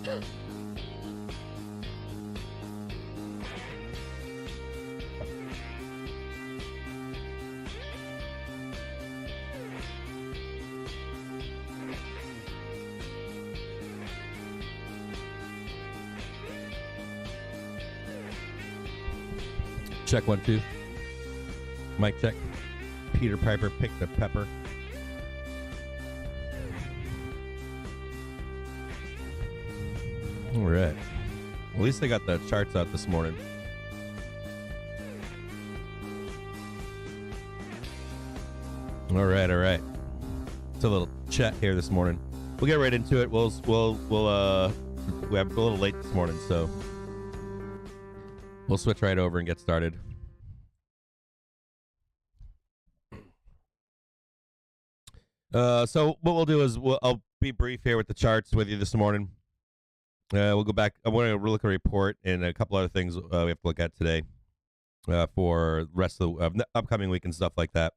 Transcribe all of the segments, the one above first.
Check 1 2. Mic check. Peter Piper picked a pepper. All right. At least they got the charts out this morning. All right, all right. It's a little chat here this morning. We'll get right into it. We have a little late this morning, so we'll switch right over and get started. So what we'll do is I'll be brief here with the charts with you this morning. We'll go back. I want to look at a report and a couple other things we have to look at today for the rest of the upcoming week and stuff like that.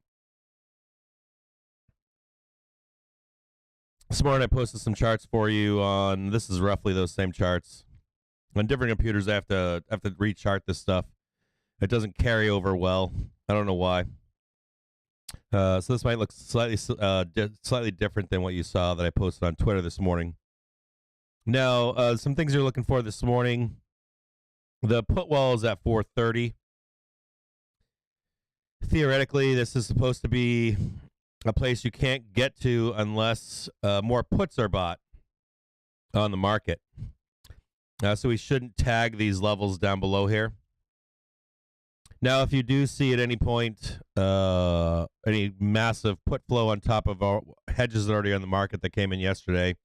This morning I posted some charts for you on. This is roughly those same charts on different computers. I have to rechart this stuff. It doesn't carry over well. I don't know why. So this might look slightly different than what you saw that I posted on Twitter this morning. Now, some things you're looking for this morning. The put wall is at 430. Theoretically, this is supposed to be a place you can't get to unless more puts are bought on the market. So we shouldn't tag these levels down below here. Now, if you do see at any point any massive put flow on top of our hedges that are already on the market that came in yesterday,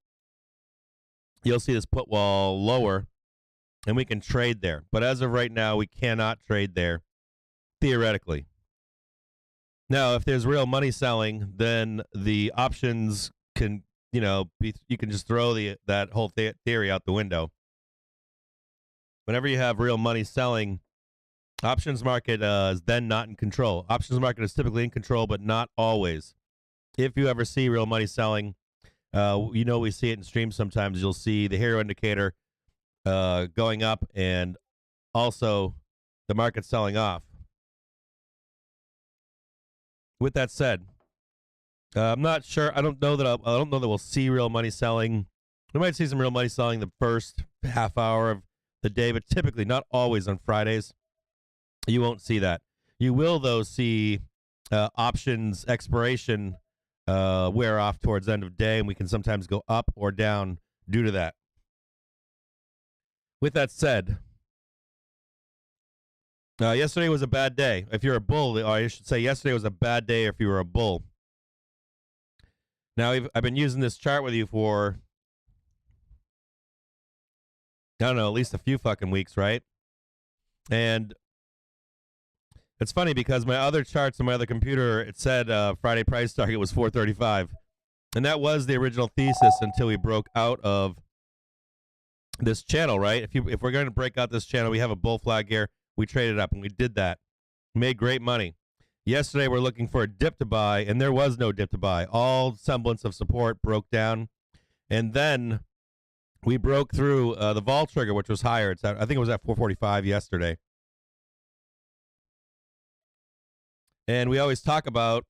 you'll see this put wall lower, and we can trade there. But as of right now, we cannot trade there, theoretically. Now, if there's real money selling, then the options can, you can just throw that whole theory out the window. Whenever you have real money selling, options market is then not in control. Options market is typically in control, but not always. If you ever see real money selling, we see it in streams sometimes. You'll see the hero indicator going up and also the market selling off. With that said, I'm not sure. I don't know that we'll see real money selling. We might see some real money selling the first half hour of the day, but typically, not always on Fridays. You won't see that. You will, though, see options expiration wear off towards the end of day, and we can sometimes go up or down due to that. With that said, yesterday was a bad day. If you're a bull, or I should say yesterday was a bad day if you were a bull. Now, I've been using this chart with you for, I don't know, at least a few fucking weeks, right? And it's funny because my other charts on my other computer, it said Friday price target was 435. And that was the original thesis until we broke out of this channel, right? If we're going to break out this channel, we have a bull flag here. We traded up, and we did that. Made great money. Yesterday, we're looking for a dip to buy, and there was no dip to buy. All semblance of support broke down. And then we broke through the vol trigger, which was higher. I think it was at 445 yesterday. And we always talk about,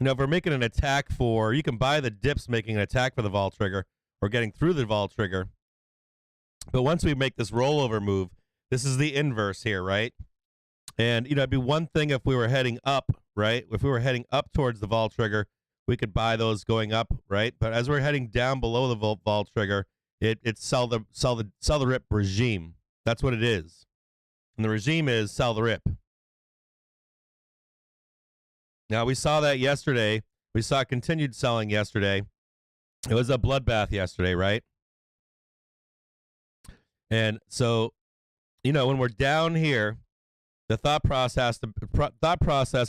if we're making an attack you can buy the dips making an attack for the vol trigger or getting through the vol trigger. But once we make this rollover move, this is the inverse here, right? And, it'd be one thing if we were heading up, right? If we were heading up towards the vol trigger, we could buy those going up, right? But as we're heading down below the vol trigger, it's sell the rip regime. That's what it is. And the regime is sell the rip. Now, we saw that yesterday. We saw continued selling yesterday. It was a bloodbath yesterday, right? And so, when we're down here, the thought process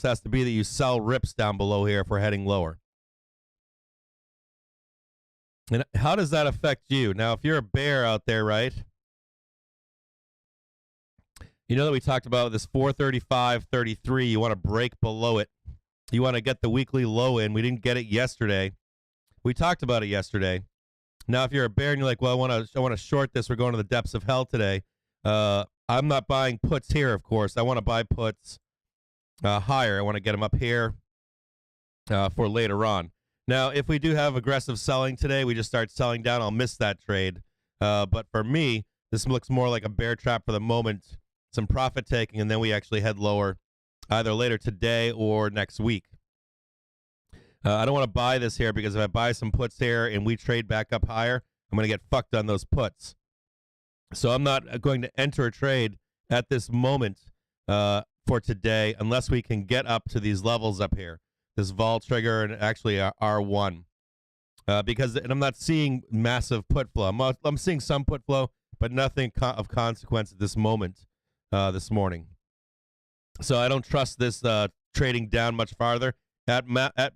has to be that you sell rips down below here if we're heading lower. And how does that affect you? Now, if you're a bear out there, right? You know that we talked about this 435.33. You want to break below it. You want to get the weekly low in. We didn't get it yesterday. We talked about it yesterday. Now, if you're a bear and you're like, well, I want to short this, we're going to the depths of hell today. I'm not buying puts here, of course. I want to buy puts higher. I want to get them up here for later on. Now, if we do have aggressive selling today, we just start selling down, I'll miss that trade. But for me, this looks more like a bear trap for the moment, some profit taking, and then we actually head lower either later today or next week. I don't want to buy this here because if I buy some puts here and we trade back up higher, I'm going to get fucked on those puts. So I'm not going to enter a trade at this moment for today unless we can get up to these levels up here, this vol trigger and actually R1. Because and I'm not seeing massive put flow. I'm seeing some put flow, but nothing of consequence at this moment this morning. So I don't trust this trading down much farther. At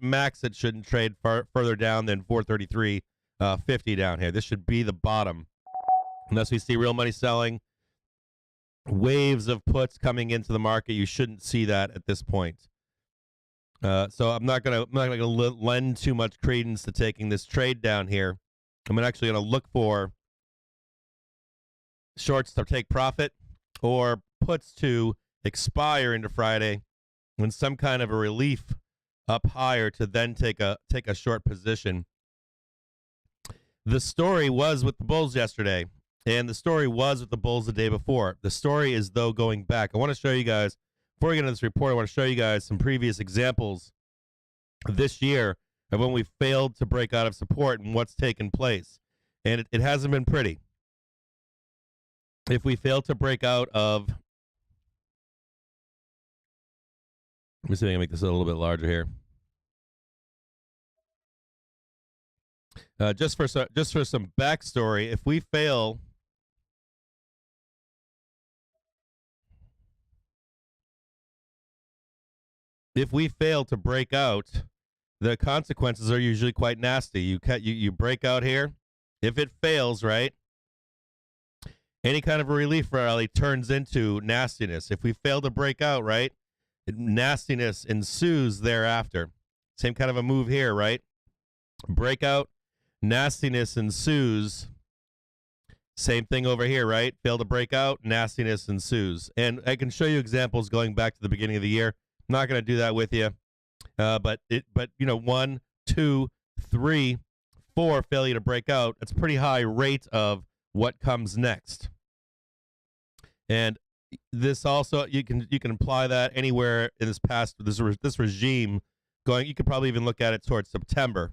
max, it shouldn't trade further down than 433.50 down here. This should be the bottom, unless we see real money selling, waves of puts coming into the market. You shouldn't see that at this point. So I'm not gonna lend too much credence to taking this trade down here. I'm actually gonna look for shorts to take profit or puts to expire into Friday, and some kind of a relief up higher to then take a short position. The story was with the bulls yesterday, and the story was with the bulls the day before. The story is, though, going back. I want to show you guys, before we get into this report, I want to show you guys some previous examples this year of when we failed to break out of support and what's taken place. And it hasn't been pretty. If we fail to break out of, let me see if I can make this a little bit larger here. Just for some backstory, if we fail to break out, the consequences are usually quite nasty. You break out here. If it fails, right, any kind of a relief rally turns into nastiness. If we fail to break out, right, nastiness ensues thereafter. Same kind of a move here, right? Breakout, nastiness ensues. Same thing over here, right? Fail to break out, nastiness ensues. And I can show you examples going back to the beginning of the year. I'm not going to do that with you. But 1, 2, 3, 4 failure to break out. That's a pretty high rate of what comes next. And this also, you can apply that anywhere in this regime going. You could probably even look at it towards September,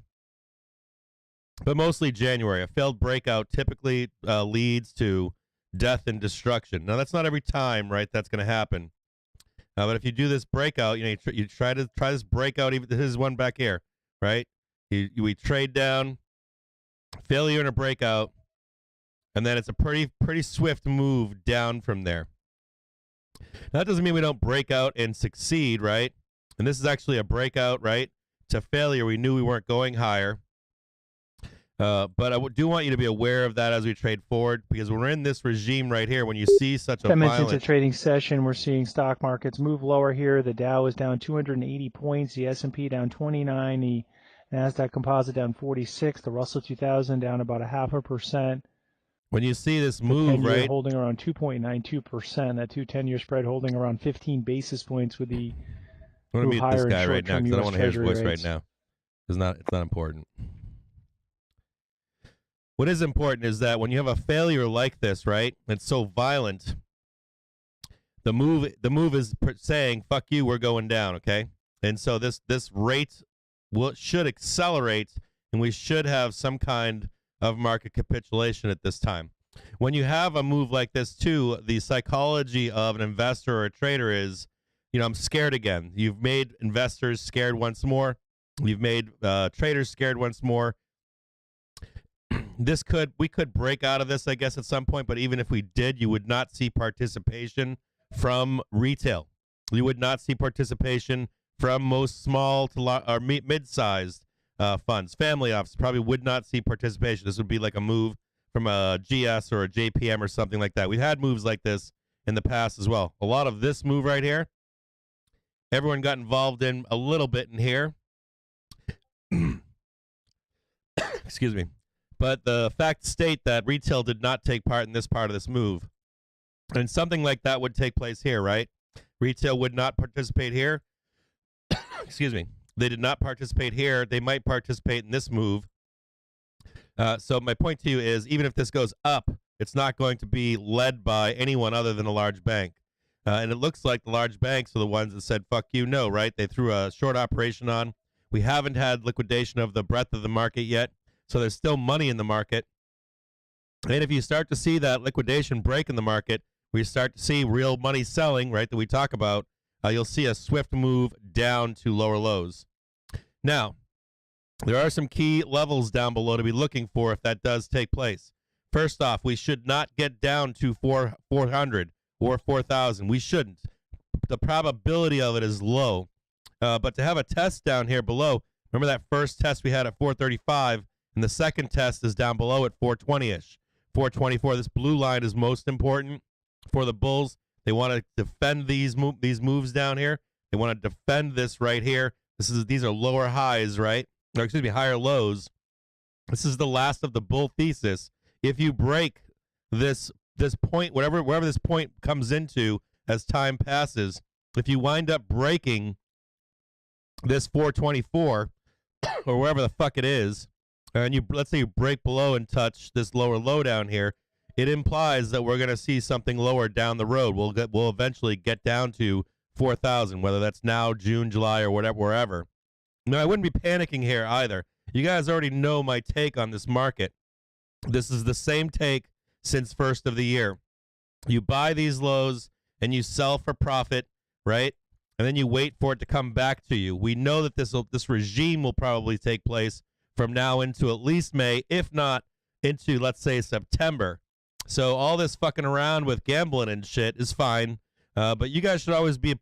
but mostly January. A failed breakout typically leads to death and destruction. Now that's not every time, right? That's going to happen. But if you do this breakout, you try this breakout. Even this is one back here, right? We trade down, failure in a breakout, and then it's a pretty swift move down from there. Now, that doesn't mean we don't break out and succeed, right? And this is actually a breakout, right, to failure. We knew we weren't going higher. But I do want you to be aware of that as we trade forward, because we're in this regime right here. When you see such a 10 minutes into trading session, we're seeing stock markets move lower here. The Dow is down 280 points, the S&P down 29, the NASDAQ Composite down 46, the Russell 2000 down about 0.5%. When you see this move, right, holding around 2.92%, that 10-year spread holding around 15 basis points with the I'm going to mute this guy right now because I don't want to hear his voice rates. right now. It's not important. What is important is that when you have a failure like this, right, it's so violent, the move is saying, fuck you, we're going down, okay? And so this rate should accelerate, and we should have some kind of market capitulation at this time. When you have a move like this too, the psychology of an investor or a trader is, I'm scared again. You've made investors scared once more. You've made traders scared once more. We could break out of this, I guess, at some point, but even if we did, you would not see participation from retail. You would not see participation from most small to or mid-sized funds. Family offices probably would not see participation. This would be like a move from a GS or a JPM or something like that. We've had moves like this in the past as well. A lot of this move right here, everyone got involved in a little bit in here. Excuse me. But the facts state that retail did not take part in this part of this move. And something like that would take place here, right? Retail would not participate here. Excuse me. They did not participate here. They might participate in this move. So my point to you is, even if this goes up, it's not going to be led by anyone other than a large bank. And it looks like the large banks are the ones that said, fuck you, no, right? They threw a short operation on. We haven't had liquidation of the breadth of the market yet. So there's still money in the market. And if you start to see that liquidation break in the market, where you start to see real money selling, right, that we talk about, you'll see a swift move down to lower lows. Now, there are some key levels down below to be looking for if that does take place. First off, we should not get down to 400 or 4,000. We shouldn't. The probability of it is low. But to have a test down here below, remember that first test we had at 435, and the second test is down below at 420-ish. 424, this blue line is most important for the bulls. They want to defend these moves down here. They want to defend this right here. These are lower highs, right? Or excuse me, higher lows. This is the last of the bull thesis. If you break this point, wherever this point comes into as time passes, if you wind up breaking this 424 or wherever the fuck it is, and let's say you break below and touch this lower low down here, it implies that we're going to see something lower down the road. We'll eventually get down to 4,000, whether that's now, June, July, or whatever, wherever. No, I wouldn't be panicking here either. You guys already know my take on this market. This is the same take since first of the year. You buy these lows and you sell for profit, right? And then you wait for it to come back to you. We know that this regime will probably take place from now into at least May, if not into, let's say, September. So all this fucking around with gambling and shit is fine, but you guys should always be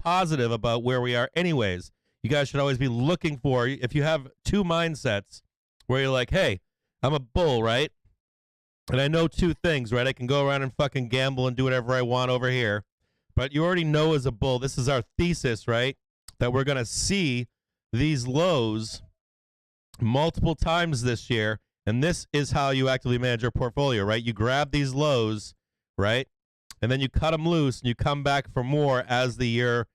positive about where we are anyways. You guys should always be looking for, if you have two mindsets where you're like, hey, I'm a bull, right? And I know two things, right? I can go around and fucking gamble and do whatever I want over here. But you already know as a bull, this is our thesis, right? That we're going to see these lows multiple times this year. And this is how you actively manage your portfolio, right? You grab these lows, right? And then you cut them loose and you come back for more as the year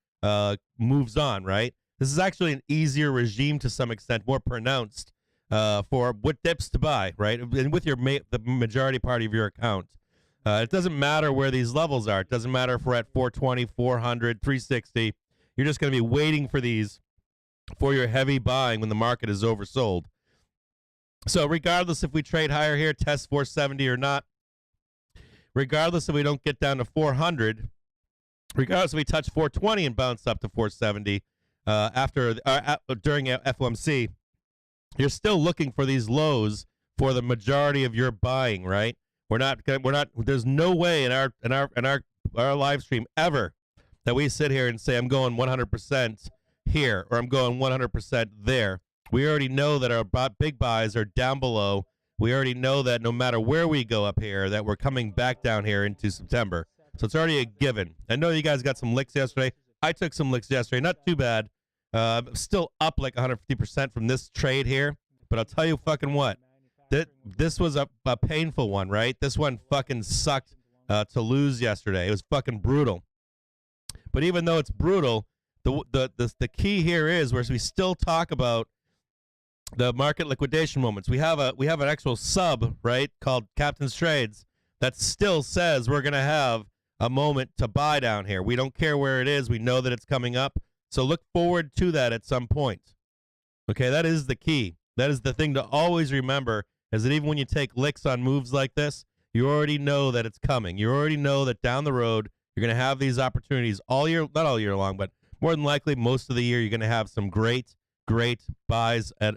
moves on, right? This is actually an easier regime to some extent, more pronounced for what dips to buy, right? And with the majority part of your account. It doesn't matter where these levels are. It doesn't matter if we're at 420, 400, 360. You're just going to be waiting for these for your heavy buying when the market is oversold. So regardless if we trade higher here, test 470 or not, regardless if we don't get down to 400, regardless if we touch 420 and bounce up to 470 during FOMC, you're still looking for these lows for the majority of your buying, right? We're not. There's no way in our live stream ever that we sit here and say I'm going 100% here or I'm going 100% there. We already know that our big buys are down below. We already know that no matter where we go up here, that we're coming back down here into September. So it's already a given. I know you guys got some licks yesterday. I took some licks yesterday. Not too bad. Still up like 150% from this trade here. But I'll tell you fucking what. This was a painful one, right? This one fucking sucked to lose yesterday. It was fucking brutal. But even though it's brutal, the key here is where we still talk about the market liquidation moments. We have an actual sub, right, called Captain's Trades that still says we're going to have a moment to buy down here. We don't care where it is. We know that it's coming up. So look forward to that at some point. Okay, that is the key. That is the thing to always remember, is that even when you take licks on moves like this, you already know that it's coming. You already know that down the road, you're going to have these opportunities all year, not all year long, but more than likely most of the year, you're going to have some great buys at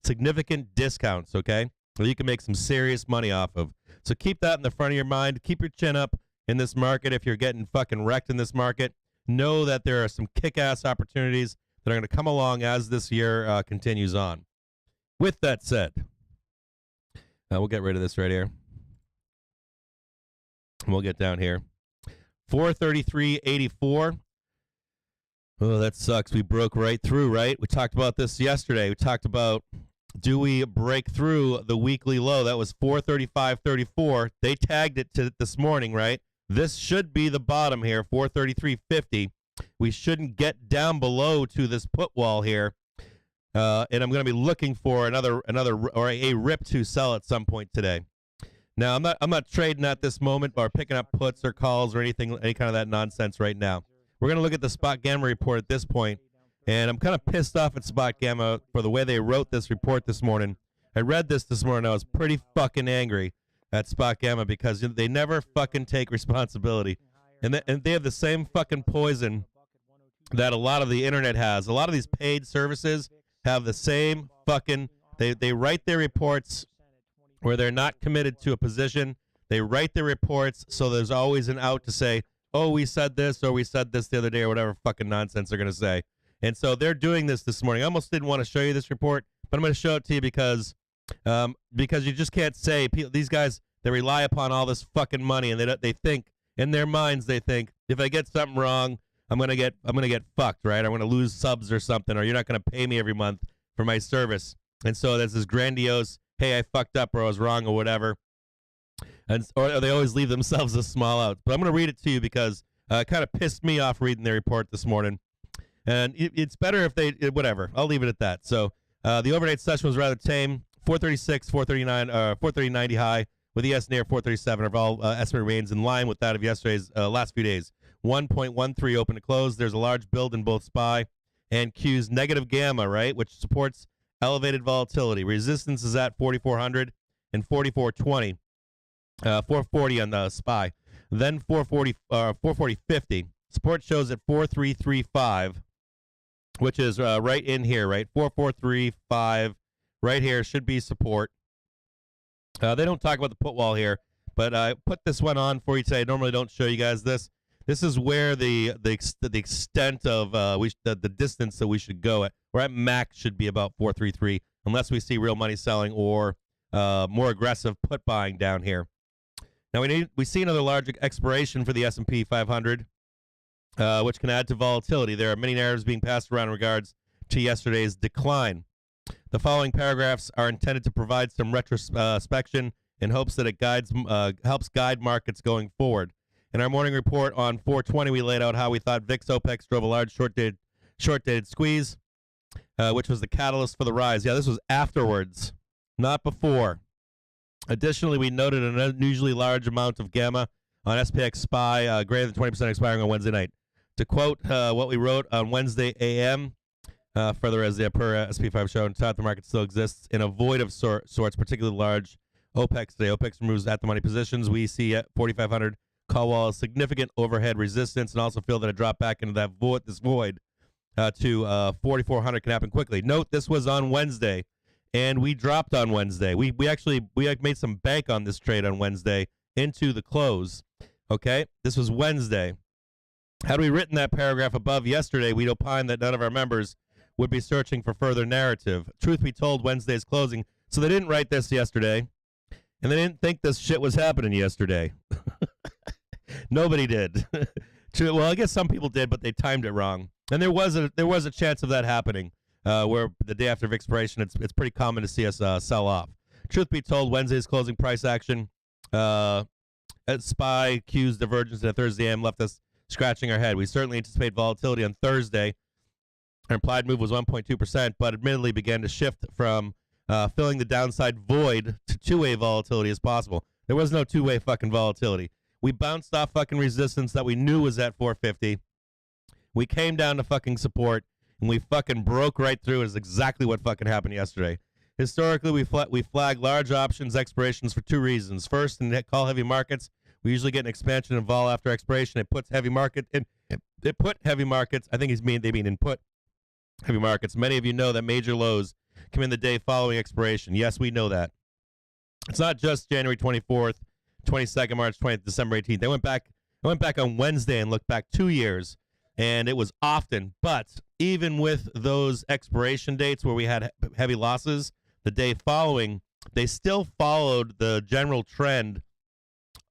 significant discounts, okay? That you can make some serious money off of. So keep that in the front of your mind. Keep your chin up in this market. If you're getting fucking wrecked in this market, know that there are some kick-ass opportunities that are going to come along as this year continues on. With that said, we'll get rid of this right here. We'll get down here. 433.84. Oh, that sucks. We broke right through, right? We talked about this yesterday. We talked about Do we break through the weekly low? That was 435.34. They tagged it to this morning, right? This should be the bottom here, 433.50. We shouldn't get down below to this put wall here. And I'm going to be looking for another or a rip to sell at some point today. Now, I'm not trading at this moment or picking up puts or calls or any kind of that nonsense right now. We're going to look at the spot gamma report at this point. And I'm kind of pissed off at Spot Gamma for the way they wrote this report this morning. I read this morning. I was pretty fucking angry at Spot Gamma because they never fucking take responsibility. And they have the same fucking poison that a lot of the internet has. A lot of these paid services have the same fucking... They write their reports where they're not committed to a position. They write their reports so there's always an out to say, oh, we said this or we said this the other day or whatever fucking nonsense they're going to say. And so they're doing this morning. I almost didn't want to show you this report, but I'm going to show it to you because you just can't say these guys, they rely upon all this fucking money, and they think in their minds, they think if I get something wrong, I'm gonna get fucked, right? I'm gonna lose subs or something, or you're not gonna pay me every month for my service. And so there's this grandiose, hey, I fucked up or I was wrong or whatever, or they always leave themselves a small out. But I'm gonna read it to you because it kind of pissed me off reading their report this morning. And it's better if they, whatever. I'll leave it at that. So the overnight session was rather tame. 436, 439, 430.90 high with ES near 437. Our vol estimate remains in line with that of yesterday's last few days. 1.13 open to close. There's a large build in both SPY and Q's negative gamma, right, which supports elevated volatility. Resistance is at 4,400 and 4,420. 440 on the SPY. Then 440.50. Support shows at 4,335. Which is right in here, right? 4,435 right here should be support. They don't talk about the put wall here, but I put this one on for you today. I normally don't show you guys this. This is where the extent of the distance that we should go at. We're at max should be about 433, unless we see real money selling or more aggressive put buying down here. Now we see another large expiration for the S&P 500. Which can add to volatility. There are many narratives being passed around in regards to yesterday's decline. The following paragraphs are intended to provide some retrospection in hopes that it helps guide markets going forward. In our morning report on 420, we laid out how we thought VIX OPEX drove a large short-dated squeeze, which was the catalyst for the rise. Yeah, this was afterwards, not before. Additionally, we noted an unusually large amount of gamma on SPX SPY, greater than 20% expiring on Wednesday night. To quote what we wrote on Wednesday a.m., further as the per SP5 show, and thought the market still exists in a void of sorts, particularly large OPEX today. OPEX removes at-the-money positions. We see at 4,500 call wall significant overhead resistance, and also feel that a drop back into that void to 4,400 can happen quickly. Note this was on Wednesday, and we dropped on Wednesday. We made some bank on this trade on Wednesday into the close. Okay, this was Wednesday. Had we written that paragraph above yesterday, we'd opine that none of our members would be searching for further narrative. Truth be told, Wednesday's closing. So they didn't write this yesterday, and they didn't think this shit was happening yesterday. Nobody did. Well, I guess some people did, but they timed it wrong. And there was a chance of that happening, where the day after expiration, it's pretty common to see us sell off. Truth be told, Wednesday's closing price action at SPY, Q's divergence at Thursday AM left us scratching our head. We certainly anticipate volatility on Thursday. Our implied move was 1.2%, but admittedly began to shift from filling the downside void to two-way volatility as possible. There was no two-way fucking volatility. We bounced off fucking resistance that we knew was at 450. We came down to fucking support, and we fucking broke right through. Is exactly what fucking happened yesterday. Historically, we flag large options expirations for two reasons. First, in call heavy markets, we usually get an expansion in vol after expiration. It puts heavy market in. It put heavy markets. I think they mean input heavy markets. Many of you know that major lows come in the day following expiration. Yes, we know that. It's not just January 24th, 22nd, March 20th, December 18th. I went back on Wednesday and looked back 2 years, and it was often. But even with those expiration dates where we had heavy losses, the day following, they still followed the general trend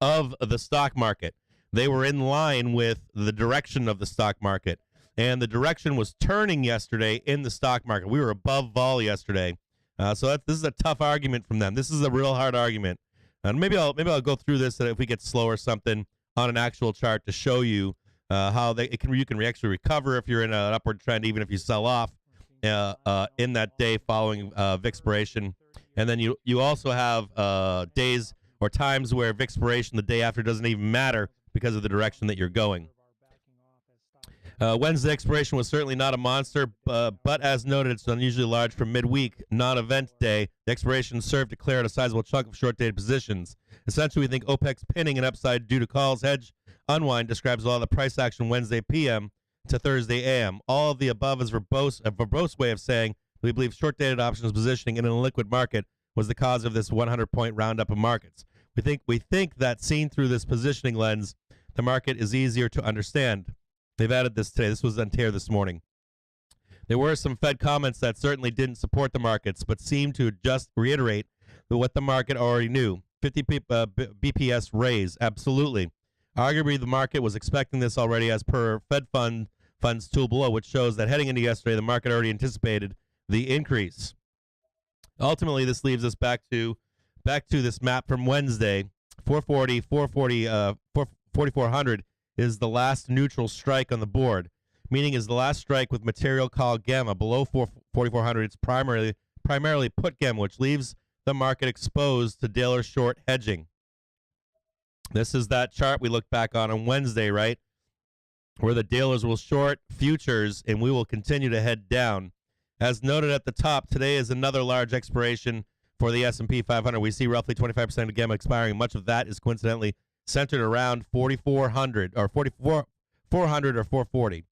of the stock market. They were in line with the direction of the stock market, and the direction was turning yesterday in the stock market. We were above vol yesterday. So this is a tough argument from them. This is a real hard argument. And maybe I'll go through this so that if we get slow or something on an actual chart to show you how you can actually recover if you're in an upward trend, even if you sell off in that day following expiration. And then you also have days or times where expiration the day after doesn't even matter because of the direction that you're going. Wednesday expiration was certainly not a monster, but as noted, it's unusually large for midweek, non-event day. The expiration served to clear out a sizable chunk of short-dated positions. Essentially, we think OPEC's pinning an upside due to calls hedge unwind describes a lot of the price action Wednesday p.m. to Thursday a.m. All of the above is a verbose way of saying we believe short-dated options positioning in a liquid market was the cause of this 100-point roundup of markets. We think that seen through this positioning lens, the market is easier to understand. They've added this today. This was on TAIR this morning. There were some Fed comments that certainly didn't support the markets, but seemed to just reiterate what the market already knew. 50 BPS raise, absolutely. Arguably, the market was expecting this already as per Fed funds tool below, which shows that heading into yesterday, the market already anticipated the increase. Ultimately, this leaves us back to this map from Wednesday. 4,400 is the last neutral strike on the board, meaning is the last strike with material call gamma below 4,400. It's primarily put gamma, which leaves the market exposed to daily short hedging. This is that chart we looked back on Wednesday, right, where the dealers will short futures and we will continue to head down. As noted at the top, today is another large expiration for the S&P 500. We see roughly 25% of gamma expiring. Much of that is coincidentally centered around 4,400 or 4,400 or 440,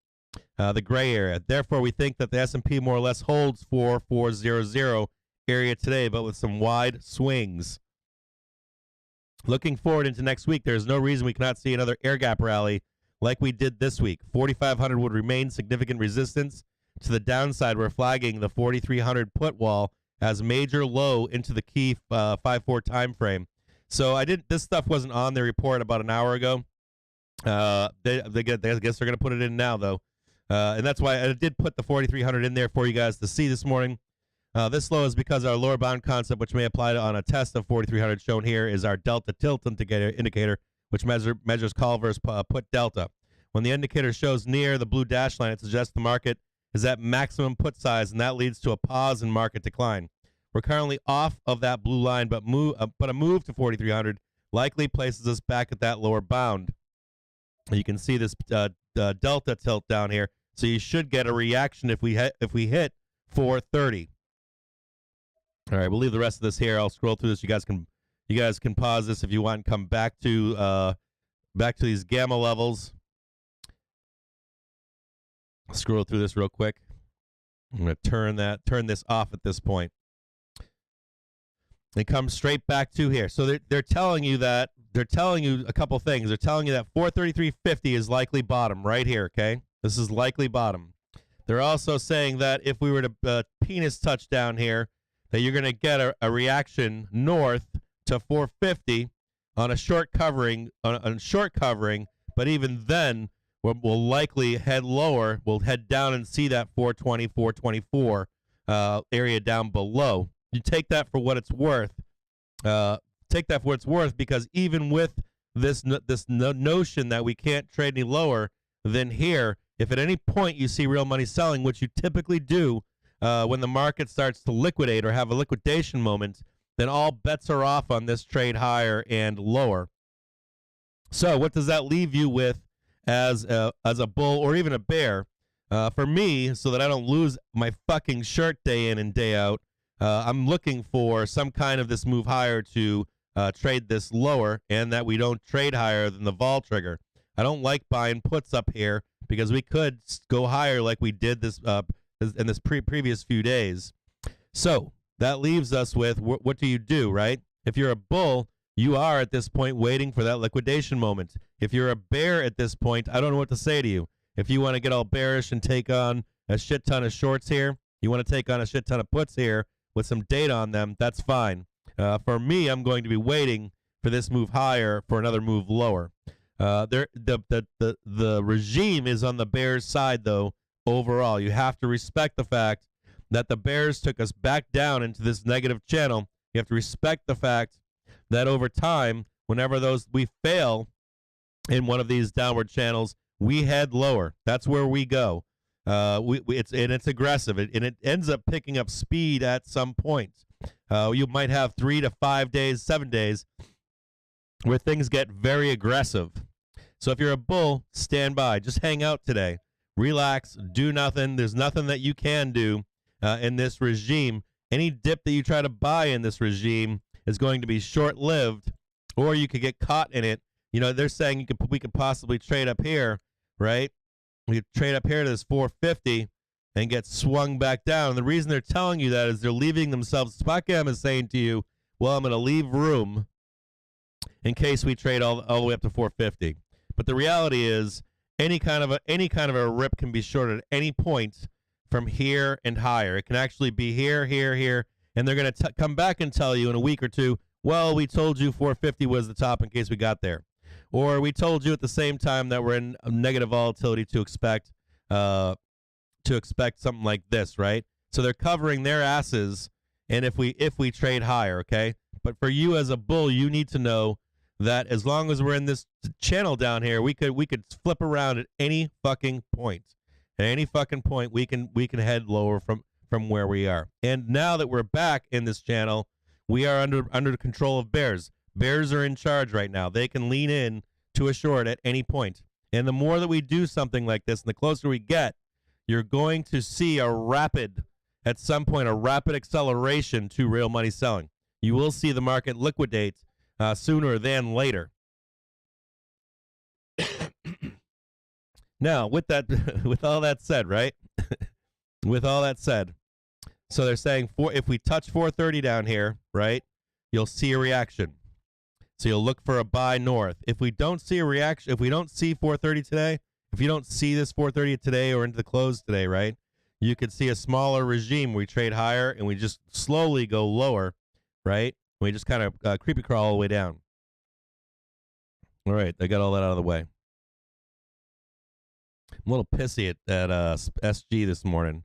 the gray area. Therefore, we think that the S&P more or less holds 4,400 area today, but with some wide swings. Looking forward into next week, there's no reason we cannot see another air gap rally like we did this week. 4,500 would remain significant resistance to the downside. We're flagging the 4,300 put wall as major low into the key 5-4 time frame. So this stuff wasn't on their report about an hour ago. I guess they're going to put it in now, though. And that's why I did put the 4,300 in there for you guys to see this morning. This low is because our lower bound concept, which may apply on a test of 4,300 shown here, is our delta tilt indicator, which measures call versus put delta. When the indicator shows near the blue dash line, it suggests the market is at maximum put size, and that leads to a pause in market decline. We're currently off of that blue line, but a move to 4,300 likely places us back at that lower bound. You can see this delta tilt down here, so you should get a reaction if we hit 430. All right, we'll leave the rest of this here. I'll scroll through this. You guys can pause this if you want and come back to these gamma levels. I'll scroll through this real quick. I'm going to turn this off at this point. They come straight back to here. So they're telling you a couple things. They're telling you that 433.50 is likely bottom right here, okay? This is likely bottom. They're also saying that if we were to penis touch down here, that you're going to get a reaction north to 450 on a short covering, but even then we'll likely head lower. We'll head down and see that 420, 424 area down below. You take that for what it's worth. Because even with this notion that we can't trade any lower than here, if at any point you see real money selling, which you typically do when the market starts to liquidate or have a liquidation moment, then all bets are off on this trade higher and lower. So what does that leave you with as a bull or even a bear? For me, so that I don't lose my fucking shirt day in and day out, I'm looking for some kind of this move higher to trade this lower, and that we don't trade higher than the vol trigger. I don't like buying puts up here because we could go higher like we did this in this previous few days. So that leaves us with what do you do, right? If you're a bull, you are at this point waiting for that liquidation moment. If you're a bear at this point, I don't know what to say to you. If you want to get all bearish and take on a shit ton of shorts here, you want to take on a shit ton of puts here with some data on them, that's fine. For me, I'm going to be waiting for this move higher for another move lower. The regime is on the bears' side, though. Overall, you have to respect the fact that the bears took us back down into this negative channel. You have to respect the fact that over time, whenever we fail in one of these downward channels, we head lower. That's where we go. It's aggressive, and it ends up picking up speed at some point. You might have 3 to 5 days, 7 days, where things get very aggressive. So if you're a bull, stand by. Just hang out today. Relax. Do nothing. There's nothing that you can do in this regime. Any dip that you try to buy in this regime is going to be short-lived, or you could get caught in it. You know, they're saying we could possibly trade up here, right? We could trade up here to this 450 and get swung back down. And the reason they're telling you that is they're leaving themselves. SpotGam is saying to you, well, I'm going to leave room in case we trade all the way up to 450. But the reality is any kind of a rip can be short at any point from here and higher. It can actually be here, here, here, and they're going to come back and tell you in a week or two, well, we told you 450 was the top in case we got there. Or we told you at the same time that we're in negative volatility to expect something like this, right? So they're covering their asses, and if we trade higher, okay? But for you as a bull, you need to know that as long as we're in this channel down here, we could flip around at any fucking point. At any fucking point, we can head lower from where we are. And now that we're back in this channel, we are under the control of bears. Bears are in charge right now. They can lean in to a short at any point. And the more that we do something like this, and the closer we get, you're going to see at some point, a rapid acceleration to real money selling. You will see the market liquidate sooner than later. Now, with all that said, right? With all that said, so they're saying if we touch 430 down here, right, you'll see a reaction. So you'll look for a buy north. If we don't see a reaction, if we don't see 430 today, if you don't see this 430 today or into the close today, right, you could see a smaller regime where we trade higher and we just slowly go lower, right? We just kind of creepy crawl all the way down. All right, I got all that out of the way. I'm a little pissy at SG this morning.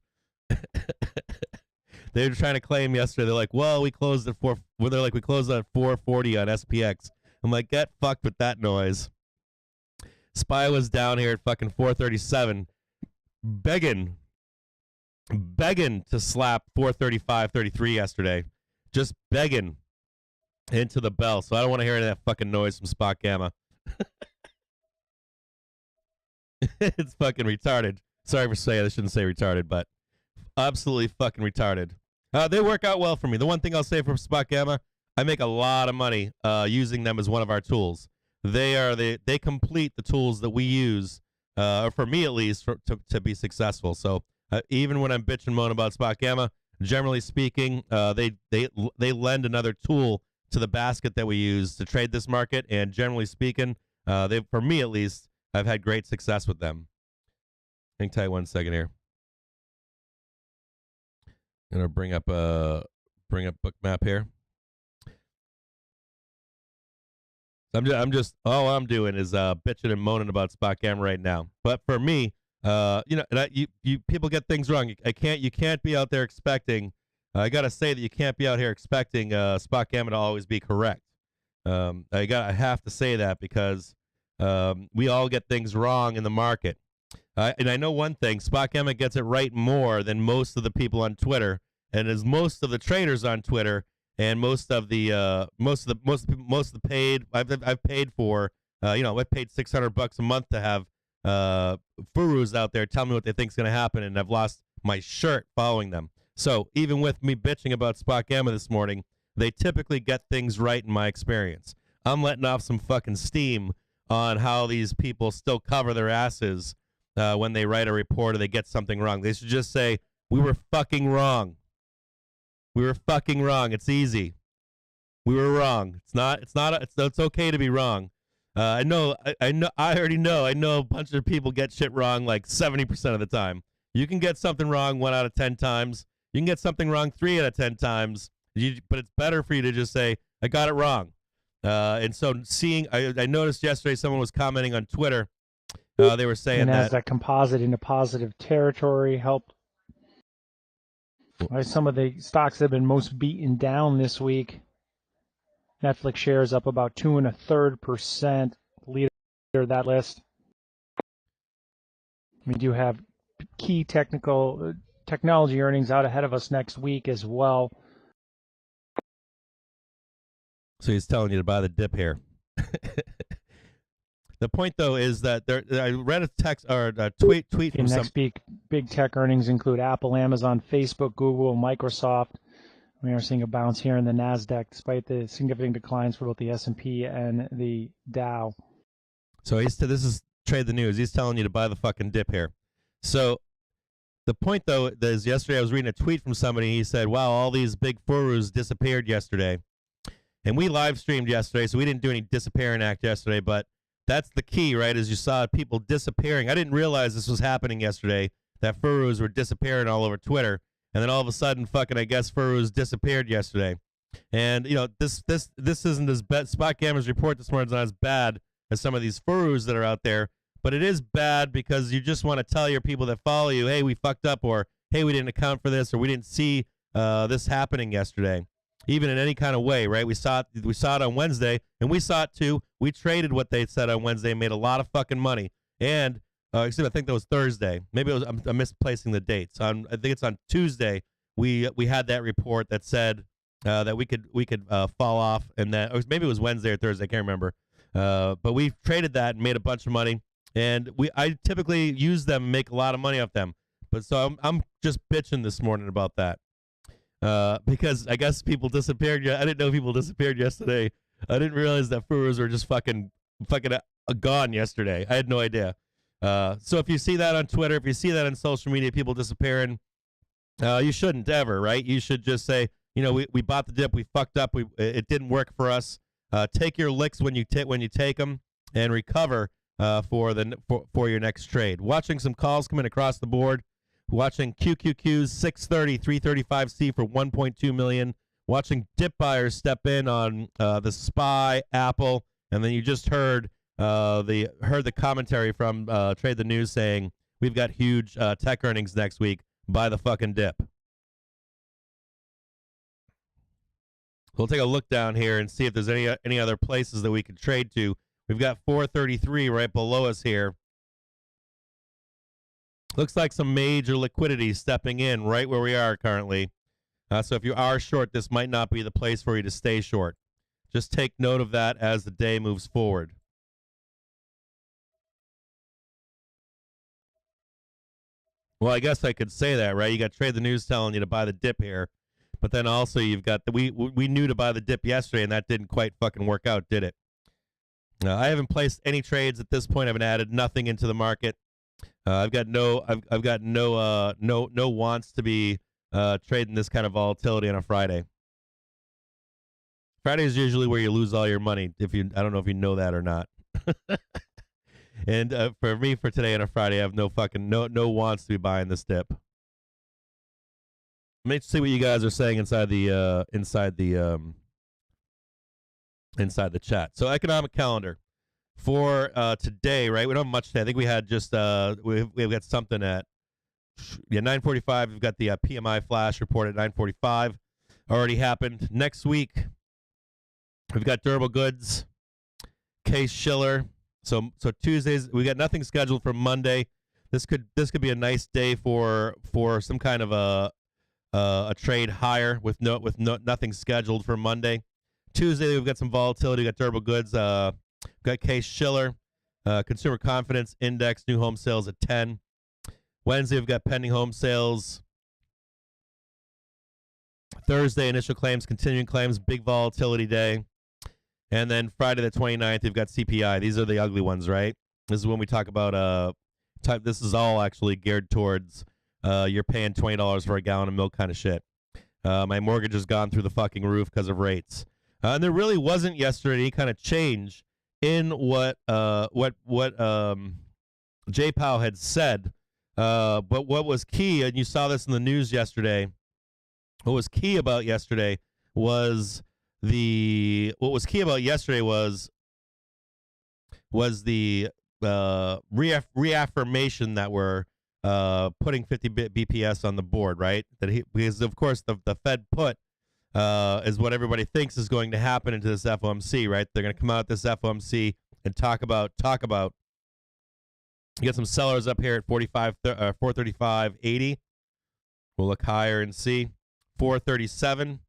They were trying to claim yesterday. They're like, well, we closed at 440 on SPX. I'm like, get fucked with that noise. SPY was down here at fucking 437, begging to slap 435.33 yesterday. Just begging into the bell. So I don't want to hear any of that fucking noise from Spot Gamma. It's fucking retarded. Sorry for saying I shouldn't say retarded, but absolutely fucking retarded. They work out well for me. The one thing I'll say for Spot Gamma, I make a lot of money using them as one of our tools. They complete the tools that we use, or for me at least, to be successful. So even when I'm bitching and moaning about Spot Gamma, generally speaking, they lend another tool to the basket that we use to trade this market. And generally speaking, for me at least, I've had great success with them. Hang tight 1 second here. I'm gonna bring up Bookmap here. All I'm doing is bitching and moaning about Spot Gamma right now. But for me, you people get things wrong. You can't be out there expecting. I gotta say that you can't be out here expecting Spot Gamma to always be correct. I have to say that because we all get things wrong in the market. And I know one thing: Spot Gamma gets it right more than most of the people on Twitter, and as most of the traders on Twitter, and most of the paid. I've paid for. I've paid $600 a month to have furus out there tell me what they think is going to happen, and I've lost my shirt following them. So even with me bitching about Spot Gamma this morning, they typically get things right in my experience. I'm letting off some fucking steam on how these people still cover their asses when they write a report or they get something wrong. They should just say, we were fucking wrong. We were fucking wrong. It's easy. We were wrong. It's okay to be wrong. I already know a bunch of people get shit wrong like 70% of the time. You can get something wrong 1 out of 10 times. You can get something wrong 3 out of 10 times. But it's better for you to just say, I got it wrong. And so I noticed yesterday someone was commenting on Twitter. They were saying that composite into positive territory helped Some of the stocks that have been most beaten down this week. Netflix shares up about 2.33%. Leader of that list. We do have key technology earnings out ahead of us next week as well. So he's telling you to buy the dip here. The point, though, is that I read a text or a tweet from next big tech earnings include Apple, Amazon, Facebook, Google, Microsoft. We are seeing a bounce here in the NASDAQ despite the significant declines for both the S&P and the Dow. So this is Trade the News. He's telling you to buy the fucking dip here. So the point, though, is yesterday I was reading a tweet from somebody. He said, wow, all these big furrows disappeared yesterday. And we live streamed yesterday, so we didn't do any disappearing act yesterday, but that's the key, right, is you saw people disappearing. I didn't realize this was happening yesterday, that furrows were disappearing all over Twitter. And then all of a sudden, fucking, I guess furrows disappeared yesterday. And, you know, this isn't as bad. Spot Gamma's report this morning is not as bad as some of these furrows that are out there. But it is bad because you just want to tell your people that follow you, hey, we fucked up, or hey, we didn't account for this, or we didn't see this happening yesterday. Even in any kind of way, right? We saw it on Wednesday, and we saw it too. We traded what they said on Wednesday, made a lot of fucking money. And I think that was Thursday. Maybe I'm misplacing the dates. I think it's on Tuesday. We had that report that said that we could fall off, and that, or maybe it was Wednesday or Thursday. I can't remember. But we traded that and made a bunch of money. And I typically use them, make a lot of money off them. But so I'm just bitching this morning about that. Because I guess people disappeared. I didn't know people disappeared yesterday. I didn't realize that furrows were just fucking gone yesterday. I had no idea. So if you see that on Twitter, if you see that on social media, people disappearing, you shouldn't ever, right? You should just say, you know, we bought the dip, we fucked up, it didn't work for us. Take your licks when you take them and recover for your next trade. Watching some calls come in across the board. Watching QQQs 630, 335C for 1.2 million. Watching dip buyers step in on the SPY, Apple, and then you just heard the commentary from Trade the News saying we've got huge tech earnings next week. Buy the fucking dip. We'll take a look down here and see if there's any other places that we can trade to. We've got 433 right below us here. Looks like some major liquidity stepping in right where we are currently. So if you are short, this might not be the place for you to stay short. Just take note of that as the day moves forward. Well, I guess I could say that, right? You got Trade the News telling you to buy the dip here. But then also you've got we knew to buy the dip yesterday, and that didn't quite fucking work out, did it? I haven't placed any trades at this point. I haven't added nothing into the market. I've got no wants to be trading this kind of volatility on a Friday. Friday is usually where you lose all your money. I don't know if you know that or not. And for me, for today on a Friday, I have no wants to be buying this dip. Let me see what you guys are saying inside the chat. So economic calendar. For today, right? We don't have much today. I think we had just we've got something at 9:45. We've got the PMI flash report at 9:45. Already happened. Next week, we've got durable goods, Case Shiller. So Tuesdays we got nothing scheduled for Monday. This could be a nice day for some kind of a trade higher with nothing scheduled for Monday. Tuesday we've got some volatility. We got durable goods. Got Case Shiller, consumer confidence index, new home sales at 10. Wednesday, we've got pending home sales. Thursday, initial claims, continuing claims, big volatility day. And then Friday the 29th, we've got CPI. These are the ugly ones, right? This is when we talk about this is all actually geared towards you're paying $20 for a gallon of milk kind of shit. My mortgage has gone through the fucking roof because of rates. And there really wasn't yesterday any kind of change in what Jay Powell had said, but what was key, and you saw this in the news yesterday, what was key about yesterday was the reaffirmation that we're putting 50 BPS on the board, right? Because of course the Fed put is what everybody thinks is going to happen into this FOMC, right? They're going to come out this FOMC and talk about. You get some sellers up here at 435.80. We'll look higher and see 437.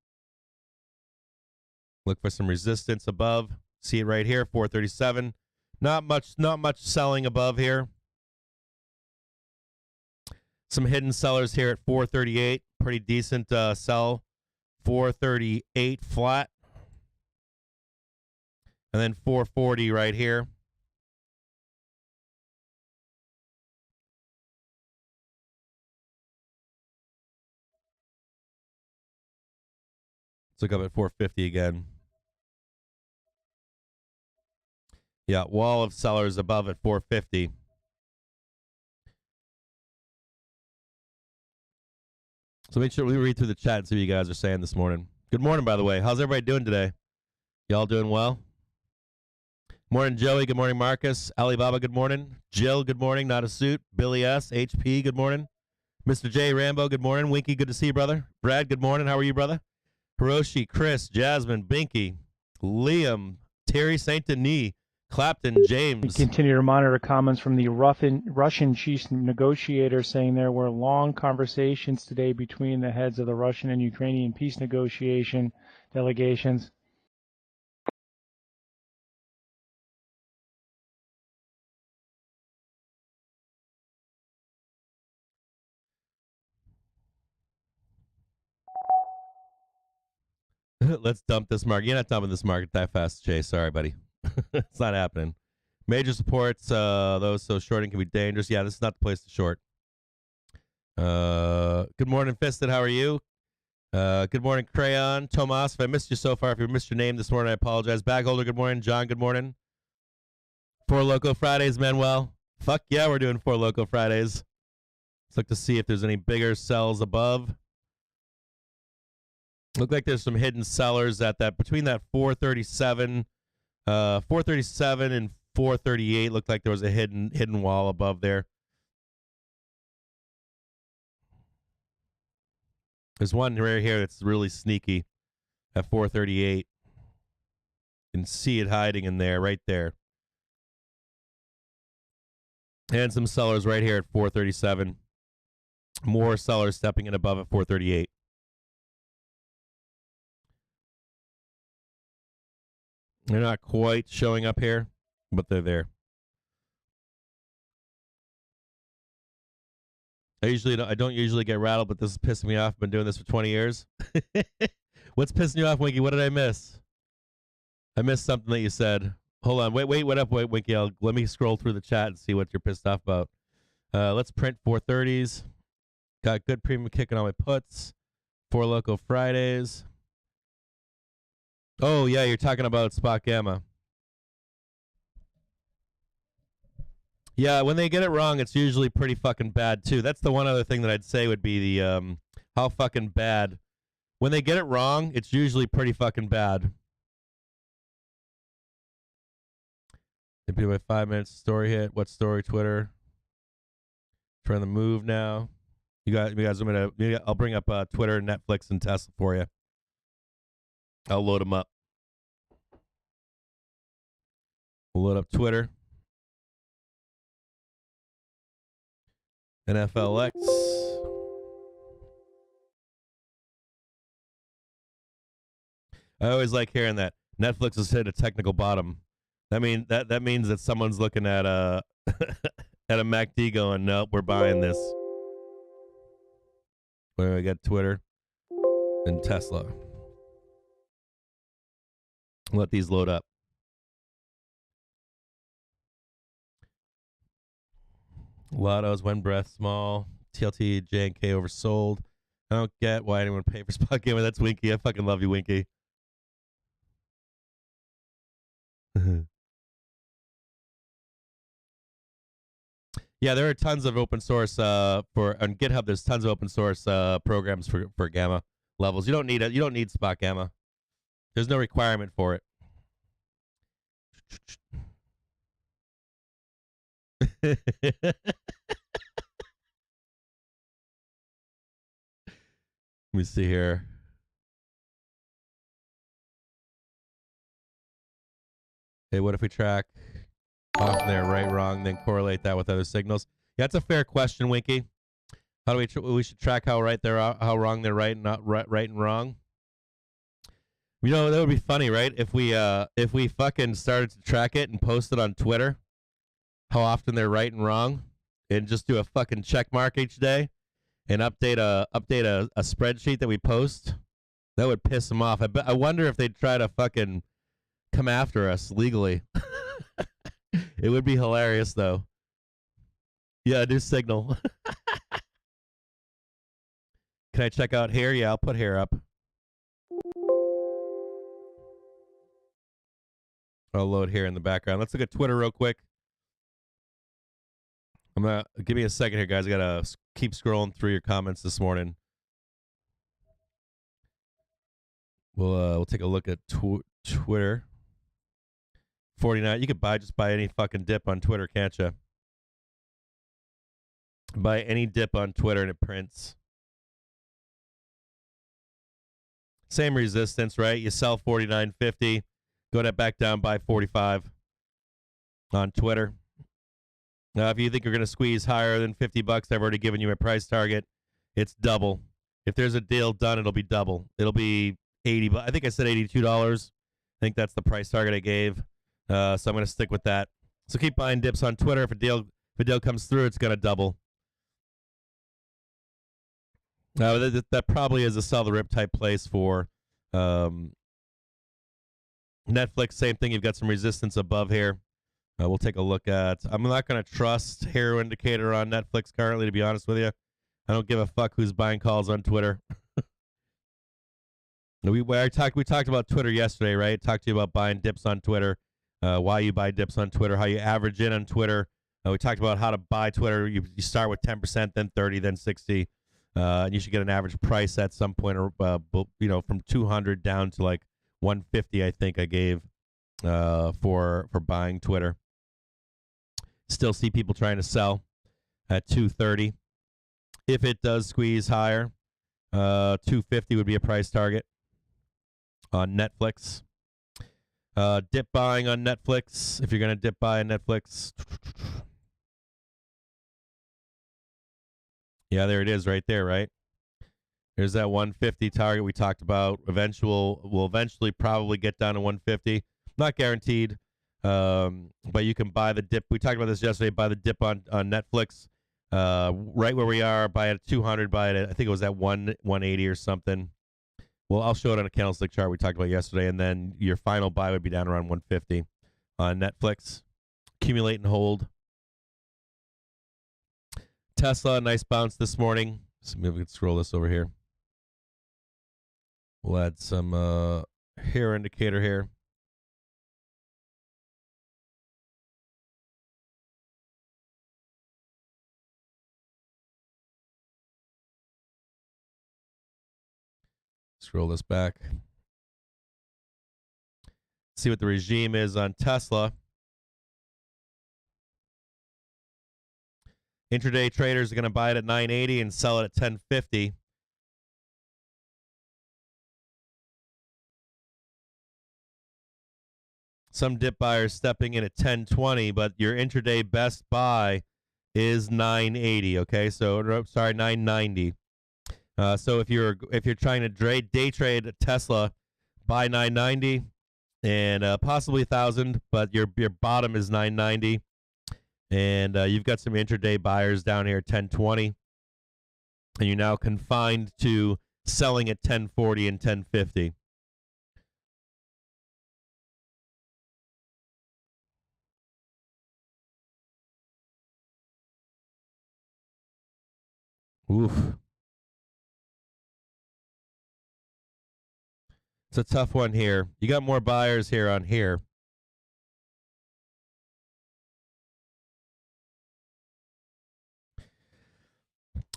Look for some resistance above. See it right here, 437. Not much selling above here. Some hidden sellers here at 438. Pretty decent sell. 438 flat. And then 440 right here. Let's look up at 450 again. Yeah, wall of sellers above at 450. So make sure we read through the chat and see what you guys are saying this morning. Good morning, by the way. How's everybody doing today? Y'all doing well? Morning, Joey. Good morning, Marcus. Alibaba, good morning. Jill, good morning. Not a suit. Billy S. HP, good morning. Mr. J. Rambo, good morning. Winky, good to see you, brother. Brad, good morning. How are you, brother? Hiroshi, Chris, Jasmine, Binky, Liam, Terry Saint Denis, Clapton, James. We continue to monitor comments from the Russian chief negotiator saying there were long conversations today between the heads of the Russian and Ukrainian peace negotiation delegations. Let's dump this market. You're not dumping this market that fast, Jay. Sorry, buddy. It's not happening. Major supports, those so shorting can be dangerous. Yeah, this is not the place to short. Good morning, Fisted. How are you? Good morning, Crayon. Tomas, if I missed you so far, if you missed your name this morning, I apologize. Bagholder, good morning. John, good morning. 4 Loco Fridays, Manuel. Fuck yeah, we're doing 4 Loco Fridays. Let's look to see if there's any bigger sells above. Look like there's some hidden sellers at that between that 437 and 438. Looked like there was a hidden wall above there. There's one right here that's really sneaky at 438. You can see it hiding in there, right there. And some sellers right here at 437. More sellers stepping in above at 438. They're not quite showing up here, but they're there. I don't usually get rattled, but this is pissing me off. I've been doing this for 20 years. What's pissing you off, Winky? What did I miss? I missed something that you said. Hold on. Wait, what up, Winky? Let me scroll through the chat and see what you're pissed off about. Let's print 430s. Got good premium kicking on my puts. 4 Loco Fridays. Oh, yeah, you're talking about Spot Gamma. Yeah, when they get it wrong, it's usually pretty fucking bad, too. That's the one other thing that I'd say would be the how fucking bad. When they get it wrong, it's usually pretty fucking bad. It'd be my 5 minutes story hit. What story? Twitter. Trying to move now. You guys, I'll bring up Twitter, Netflix, and Tesla for you. I'll load them up. We'll load up Twitter. NFLX. I always like hearing that. Netflix has hit a technical bottom. That means that someone's looking at a at a MACD going, nope, we're buying this. Where we got Twitter and Tesla. Let these load up. Lottos, one breath, small. TLT, J&K oversold. I don't get why anyone would pay for Spot Gamer. That's Winky. I fucking love you, Winky. Yeah, there are tons of open source on GitHub. There's tons of open source programs for Gamma levels. You don't need it. You don't need Spot Gamma. There's no requirement for it. Let me see here. Hey, what if we track off there, right, wrong, then correlate that with other signals? Yeah, that's a fair question, Winky. How do we should track how right they're how wrong they're right, not right and wrong. You know, that would be funny, right? If we fucking started to track it and post it on Twitter, how often they're right and wrong, and just do a fucking check mark each day and update a spreadsheet that we post. That would piss them off. I wonder if they'd try to fucking come after us legally. It would be hilarious, though. Yeah, new signal. Can I check out hair? Yeah, I'll put hair up. I'll load hair in the background. Let's look at Twitter real quick. Give me a second here, guys. I gotta keep scrolling through your comments this morning. We'll take a look at Twitter. 49. You could just buy any fucking dip on Twitter, can't you? Buy any dip on Twitter and it prints. Same resistance, right? You sell 49.50, go back down, buy 45 on Twitter. Now, if you think you're going to squeeze higher than $50, I've already given you a price target. It's double. If there's a deal done, it'll be double. It'll be 80. I think I said $82. I think that's the price target I gave. So I'm going to stick with that. So keep buying dips on Twitter. If a deal comes through, it's going to double. That probably is a sell the rip type place for Netflix. Same thing. You've got some resistance above here. We'll take a look at. I'm not going to trust hero indicator on Netflix currently, to be honest with you. I don't give a fuck who's buying calls on Twitter. We talked about Twitter yesterday, right? Talked to you about buying dips on Twitter, why you buy dips on Twitter, how you average in on Twitter. We talked about how to buy Twitter. You start with 10%, then 30, then 60. And you should get an average price at some point, from 200 down to like 150. I think I gave for buying Twitter. Still see people trying to sell at 230. If it does squeeze higher, 250 would be a price target on Netflix. Dip buying on Netflix. If you're going to dip buy on Netflix. Yeah, there it is right there, right? There's that 150 target we talked about. We'll eventually probably get down to 150. Not guaranteed, but you can buy the dip. We talked about this yesterday. Buy the dip on Netflix, right where we are. Buy it at 200. Buy it at, I think it was at 180 or something. Well, I'll show it on a candlestick chart we talked about yesterday, and then your final buy would be down around 150 on Netflix. Accumulate and hold. Tesla, nice bounce this morning. So maybe we can scroll this over here. We'll add some hair indicator here. Scroll this back. See what the regime is on Tesla. Intraday traders are going to buy it at 980 and sell it at 1050. Some dip buyers stepping in at 1020, but your intraday best buy is 980. Okay, so sorry, 990. So if you're trying to day trade Tesla, buy 990 and possibly 1,000, but your bottom is 990. And you've got some intraday buyers down here at 1020. And you're now confined to selling at 1040 and 1050. Oof. It's a tough one here. You got more buyers here on here.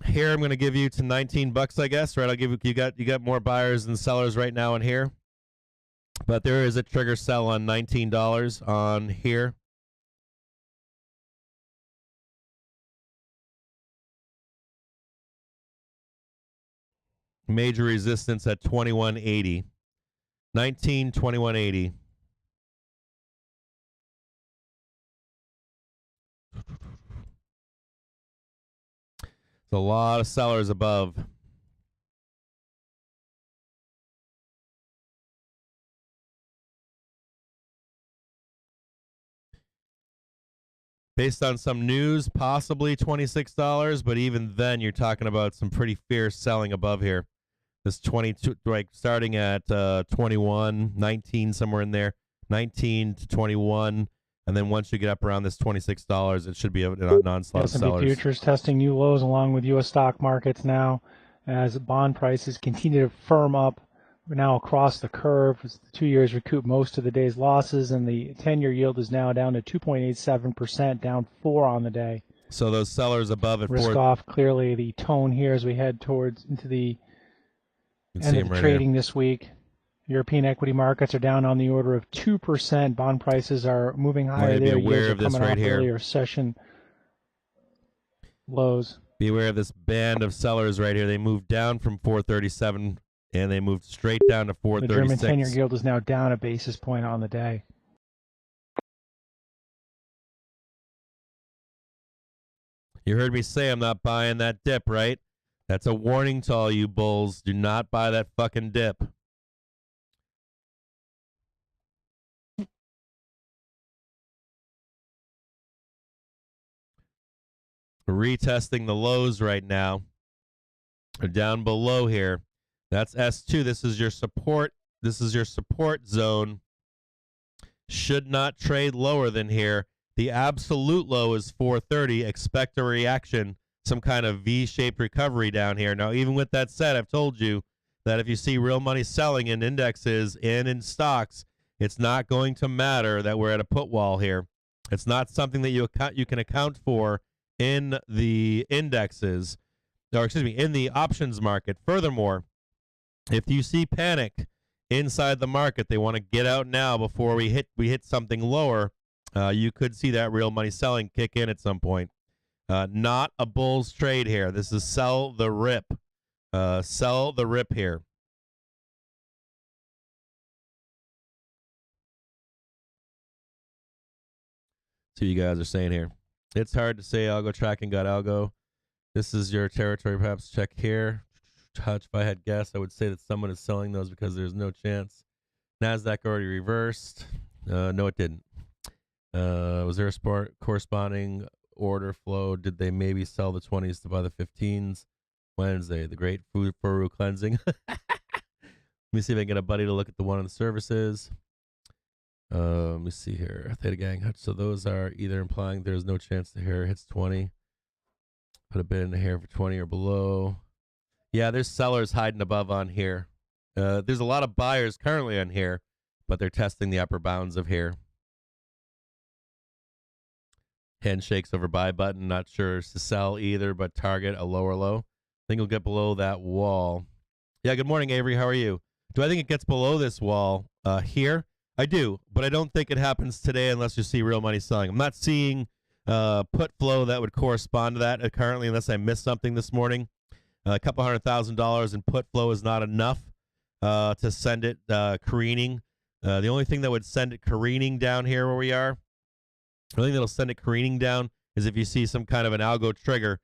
Here I'm going to give you to $19, I guess, right? I'll give you got more buyers than sellers right now on here. But there is a trigger sell on $19 on here. Major resistance at 21.80. 19.2180. A lot of sellers above. Based on some news, possibly $26, but even then, you're talking about some pretty fierce selling above here. This 22, like starting at 21, 19, somewhere in there, 19 to 21, and then once you get up around this $26, it should be a non-slot of sellers. S&P futures testing new lows along with U.S. stock markets now as bond prices continue to firm up. We're now across the curve as the 2 years recoup most of the day's losses, and the 10-year yield is now down to 2.87%, down 4 on the day. So those sellers above at risk off clearly the tone here as we head towards into the end of the trading this week. European equity markets are down on the order of 2%. Bond prices are moving higher there. Yields are coming off earlier session lows. Be aware of this band of sellers right here. They moved down from 437 and they moved straight down to 436. The German 10-year yield is now down a basis point on the day. You heard me say I'm not buying that dip, right? That's a warning to all you bulls. Do not buy that fucking dip. Retesting the lows right now. They're down below here. That's S2. This is your support. This is your support zone. Should not trade lower than here. The absolute low is 430. Expect a reaction, some kind of V-shaped recovery down here. Now, even with that said, I've told you that if you see real money selling in indexes and in stocks, it's not going to matter that we're at a put wall here. It's not something that you can account for in the indexes, or excuse me, in the options market. Furthermore, if you see panic inside the market, they want to get out now before we hit something lower. You could see that real money selling kick in at some point. Not a bull's trade here. This is sell the rip. Sell the rip here. See what you guys are saying here. It's hard to say algo tracking got algo. This is your territory, perhaps. Check here. If I had guessed, I would say that someone is selling those because there's no chance. NASDAQ already reversed. No, it didn't. Was there a corresponding order flow? Did they maybe sell the 20s to buy the 15s? Wednesday, the great food furu cleansing. Let me see if I can get a buddy to look at the one on the services. Let me see here. Theta Gang. So those are either implying there's no chance the hair hits 20. Put a bid in the hair for 20 or below. Yeah, there's sellers hiding above on here. There's a lot of buyers currently on here, but they're testing the upper bounds of here. Handshakes over buy button. Not sure to sell either, but target a lower low. I think it'll get below that wall. Yeah, good morning, Avery. How are you? Do I think it gets below this wall here? I do, but I don't think it happens today unless you see real money selling. I'm not seeing put flow that would correspond to that currently unless I missed something this morning. A couple $100,000 in put flow is not enough to send it careening. The only thing that would send it careening down here where we are, the only thing that'll send it careening down is if you see some kind of an algo trigger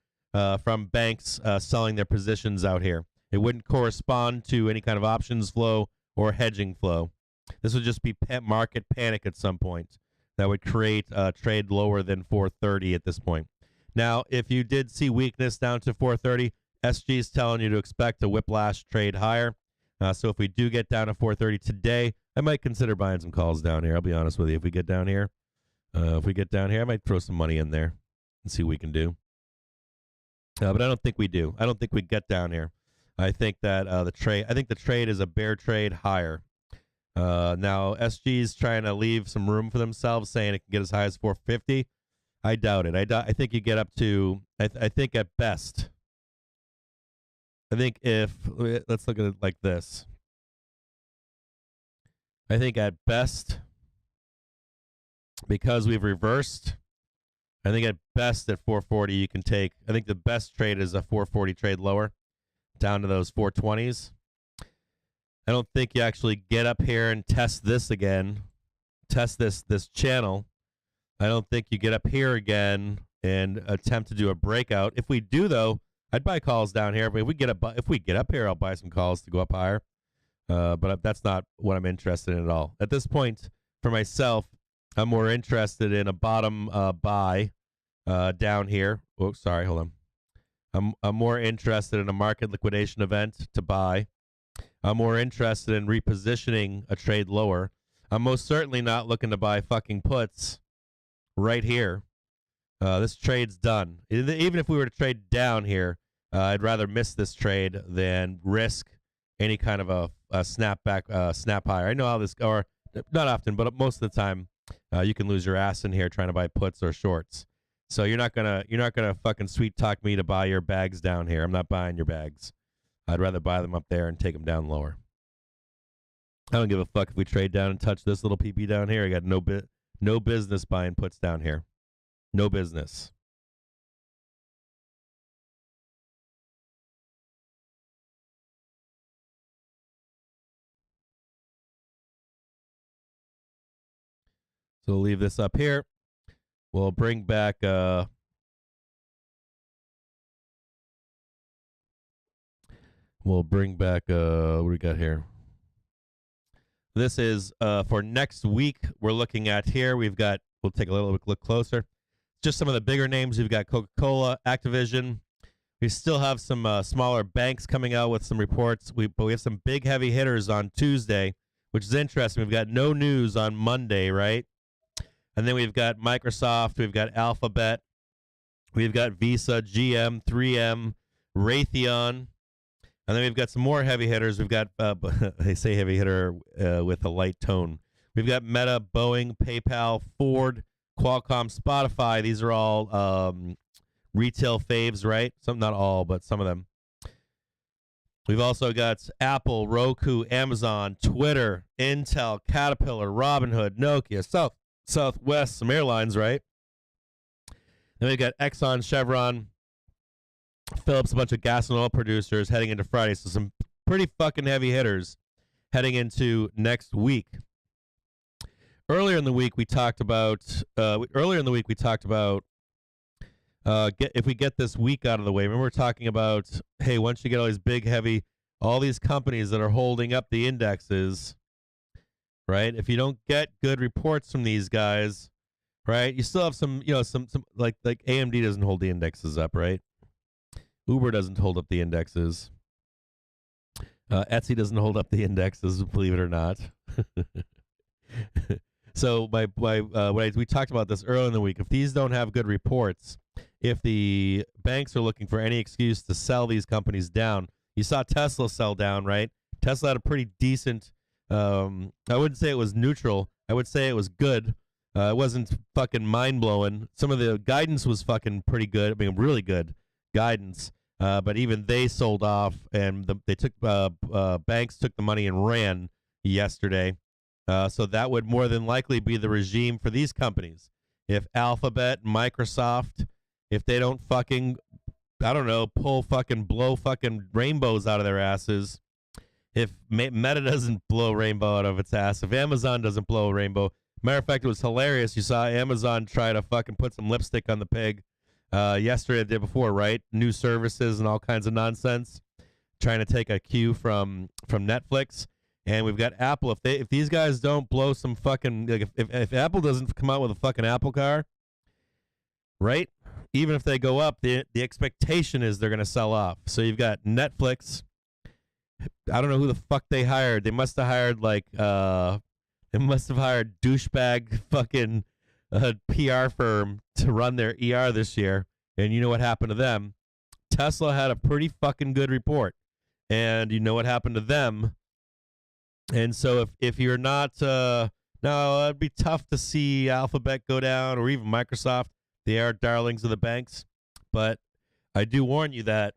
from banks selling their positions out here. It wouldn't correspond to any kind of options flow or hedging flow. This would just be market panic at some point that would create a trade lower than 430 at this point. Now, if you did see weakness down to 430, SG is telling you to expect a whiplash trade higher. So if we do get down to 430 today, I might consider buying some calls down here. I'll be honest with you. If we get down here, I might throw some money in there and see what we can do. But I don't think we do. I don't think we get down here. I think that the trade is a bear trade higher. Now SG is trying to leave some room for themselves, saying it can get as high as 450. I doubt it. I think you get up to. I think at best. I think let's look at it like this. I think at best, because we've reversed, I think at best at 440 you can take. I think the best trade is a 440 trade lower down to those 420s. I don't think you actually get up here and test this again, test this channel. I don't think you get up here again and attempt to do a breakout. If we do, though, I'd buy calls down here. If we get up here, I'll buy some calls to go up higher. But that's not what I'm interested in at all. At this point, for myself, I'm more interested in a bottom buy down here. Oh, sorry, hold on. I'm more interested in a market liquidation event to buy. I'm more interested in repositioning a trade lower. I'm most certainly not looking to buy fucking puts right here. This trade's done. Even if we were to trade down here, I'd rather miss this trade than risk any kind of a snapback, snap higher. I know how this, or not often, but most of the time, you can lose your ass in here trying to buy puts or shorts. So you're not gonna fucking sweet talk me to buy your bags down here. I'm not buying your bags. I'd rather buy them up there and take them down lower. I don't give a fuck if we trade down and touch this little PP down here. I got no business buying puts down here. No business. So we'll leave this up here. We'll bring back what do we got here? This is for next week. We're looking at here. We'll take a little look closer. Just some of the bigger names. We've got Coca-Cola, Activision. We still have some smaller banks coming out with some reports. But we have some big heavy hitters on Tuesday, which is interesting. We've got no news on Monday, right? And then we've got Microsoft. We've got Alphabet. We've got Visa, GM, 3M, Raytheon. And then we've got some more heavy hitters. We've got, they say heavy hitter with a light tone. We've got Meta, Boeing, PayPal, Ford, Qualcomm, Spotify. These are all retail faves, right? Some, not all, but some of them. We've also got Apple, Roku, Amazon, Twitter, Intel, Caterpillar, Robinhood, Nokia, Southwest, some airlines, right? Then we've got Exxon, Chevron, Phillips, a bunch of gas and oil producers heading into Friday. So some pretty fucking heavy hitters heading into next week. Earlier in the week we talked about if we get this week out of the way. Remember, we're talking about, hey, once you get all these big, heavy, all these companies that are holding up the indexes, right? If you don't get good reports from these guys, right? You still have some like AMD doesn't hold the indexes up, right? Uber doesn't hold up the indexes. Etsy doesn't hold up the indexes, believe it or not. So we talked about this earlier in the week. If these don't have good reports, if the banks are looking for any excuse to sell these companies down, you saw Tesla sell down, right? Tesla had a pretty decent, I wouldn't say it was neutral. I would say it was good. It wasn't fucking mind-blowing. Some of the guidance was fucking pretty good. I mean, really good guidance. But even they sold off, and banks took the money and ran yesterday. So that would more than likely be the regime for these companies. If Alphabet, Microsoft, if they don't fucking, I don't know, blow fucking rainbows out of their asses, if Meta doesn't blow a rainbow out of its ass, if Amazon doesn't blow a rainbow. Matter of fact, it was hilarious. You saw Amazon try to fucking put some lipstick on the pig yesterday, the day before, right? New services and all kinds of nonsense, trying to take a cue from Netflix. And we've got Apple. If these guys don't blow some fucking, like, if Apple doesn't come out with a fucking Apple car, right? Even if they go up, the expectation is they're going to sell off. So you've got Netflix. I don't know who the fuck they hired. They must have hired douchebag fucking PR firm to run their ER this year. And you know what happened to them? Tesla had a pretty fucking good report. And you know what happened to them? And so if you're not, no, it'd be tough to see Alphabet go down or even Microsoft. They are darlings of the banks. But I do warn you that,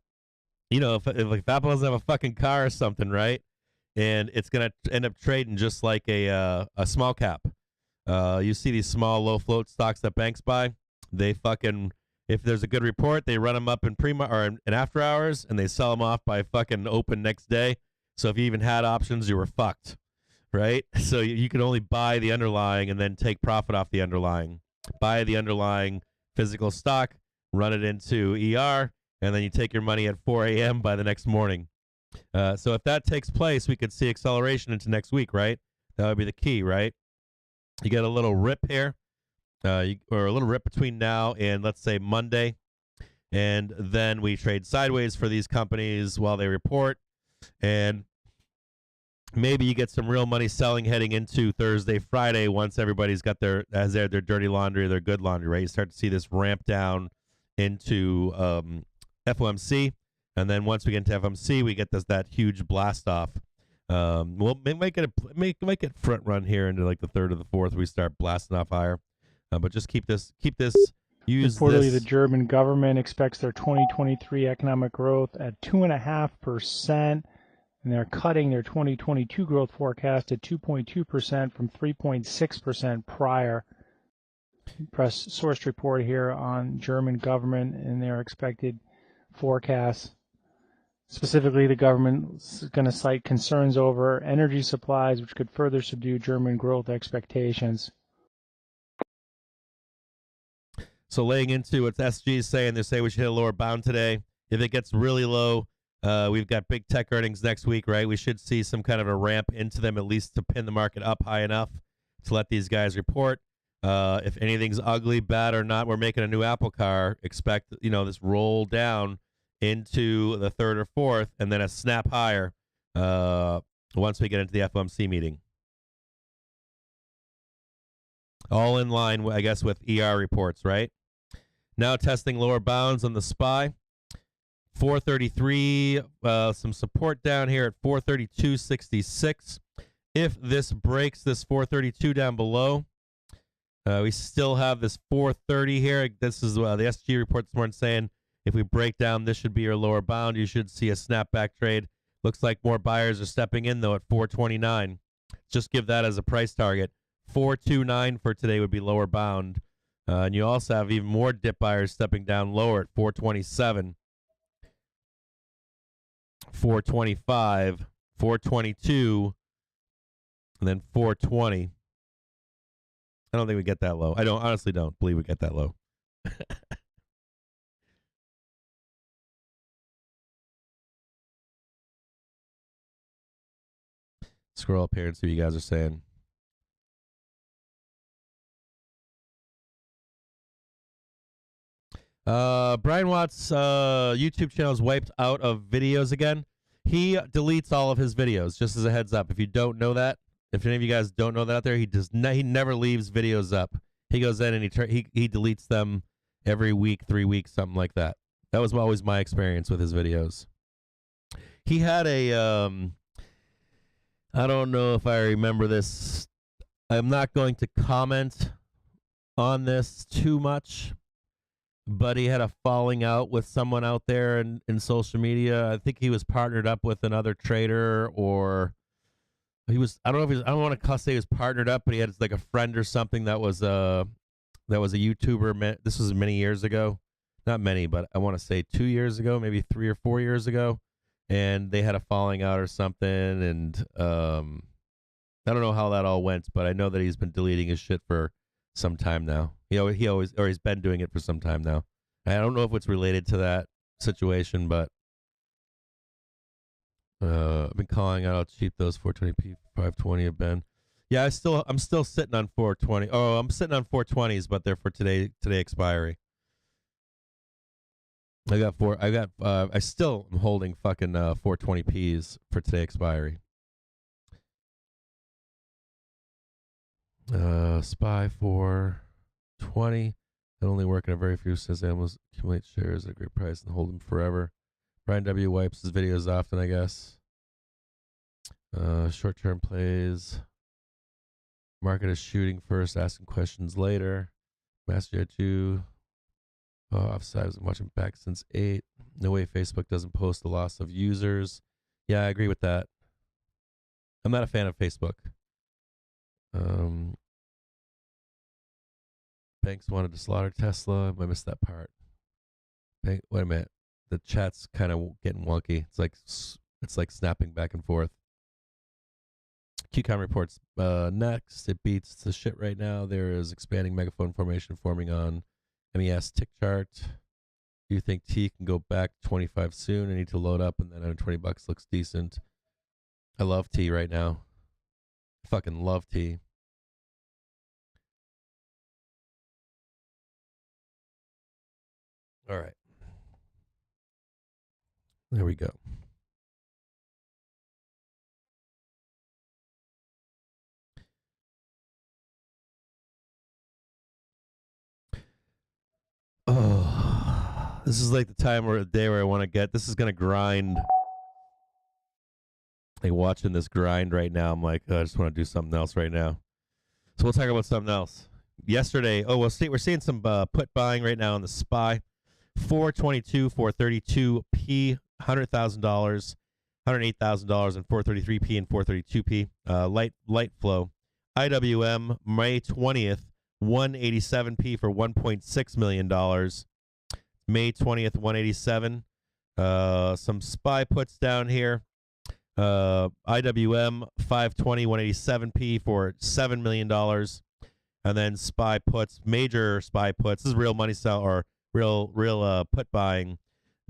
you know, if Apple doesn't have a fucking car or something, right? And it's going to end up trading just like a small cap. You see these small, low float stocks that banks buy. They fucking, If there's a good report, they run them up in in after hours, and they sell them off by fucking open next day. So if you even had options, you were fucked, right? So you can only buy the underlying and then take profit off the underlying. Buy the underlying physical stock, run it into ER, and then you take your money at 4 a.m. by the next morning. So if that takes place, we could see acceleration into next week, right? That would be the key, right? You get a little rip here, or a little rip between now and, let's say, Monday, and then we trade sideways for these companies while they report, and maybe you get some real money selling heading into Thursday, Friday, once everybody's got their dirty laundry, their good laundry, right? You start to see this ramp down into FOMC, and then once we get into FOMC, we get that huge blast off. We'll make it front run here into like the third or the fourth. We start blasting off higher, but just keep this. Use Reportedly, this. the German government expects their 2023 economic growth at 2.5%, and they're cutting their 2022 growth forecast to 2.2% from 3.6% prior. Press sourced report here on German government and their expected forecasts. Specifically, the government is going to cite concerns over energy supplies, which could further subdue German growth expectations. So laying into what SG is saying, they say we should hit a lower bound today. If it gets really low, we've got big tech earnings next week, right? We should see some kind of a ramp into them, at least to pin the market up high enough to let these guys report. If anything's ugly, bad, or not, we're making a new Apple car. Expect, this roll down into the third or fourth, and then a snap higher once we get into the FOMC meeting. All in line, I guess, with ER reports, right? Now testing lower bounds on the SPY. 433, some support down here at 432.66. If this breaks this 432 down below, we still have this 430 here. This is the SG report this morning saying if we break down, this should be your lower bound. You should see a snapback trade. Looks like more buyers are stepping in, though, at 429. Just give that as a price target. 429 for today would be lower bound. And you also have even more dip buyers stepping down lower at 427, 425, 422, and then 420. I don't think we get that low. I honestly don't believe we get that low. Scroll up here and see what you guys are saying. Brian Watt's YouTube channel is wiped out of videos again. He deletes all of his videos, just as a heads up. If you don't know that, if any of you guys don't know that out there, he never leaves videos up. He goes in and he deletes them every week, 3 weeks, something like that. That was always my experience with his videos. He had a I don't know if I remember this. I'm not going to comment on this too much, but he had a falling out with someone out there in social media. I think he was partnered up with another trader, or he was, I don't know, I don't want to say he was partnered up, but he had like a friend or something that was a YouTuber. This was many years ago. Not many, but I want to say 2 years ago, maybe 3 or 4 years ago. And they had a falling out or something, and I don't know how that all went, but I know that he's been deleting his shit for some time now. He's been doing it for some time now. I don't know if it's related to that situation, but I've been calling out how cheap those 420p 520 have been. Yeah, I'm still sitting on 420. Oh, I'm sitting on 420s, but they're for today expiry. I still am holding fucking 420p's for today expiry. SPY 420. They only work in a very few, says animals accumulate shares at a great price and hold them forever. Brian W. wipes his videos often, I guess. Short-term plays. Market is shooting first, asking questions later. Master at you. Offside, I've been watching back since 8. No way Facebook doesn't post the loss of users. Yeah, I agree with that. I'm not a fan of Facebook. Banks wanted to slaughter Tesla. I missed that part. Wait a minute. The chat's kind of getting wonky. It's like snapping back and forth. QCOM reports next. It beats the shit right now. There is expanding megaphone formation forming on MES tick chart. Do you think T can go back 25 soon? I need to load up, and then $120 looks decent. I love T right now. Fucking love T. All right. There we go. Oh, this is like the time or the day where I want to get. This is gonna grind. Like watching this grind right now, I'm like, oh, I just want to do something else right now. So we'll talk about something else. Yesterday, we're seeing some put buying right now on the SPY. 422, 432p, $100,000, $108,000, and 433p and 432p. Light flow. IWM May 20th, 187p for $1.6 million. May 20th, 187. Some SPY puts down here. IWM 520, 187p for $7 million. And then SPY puts, major SPY puts. This is real money sell or real put buying.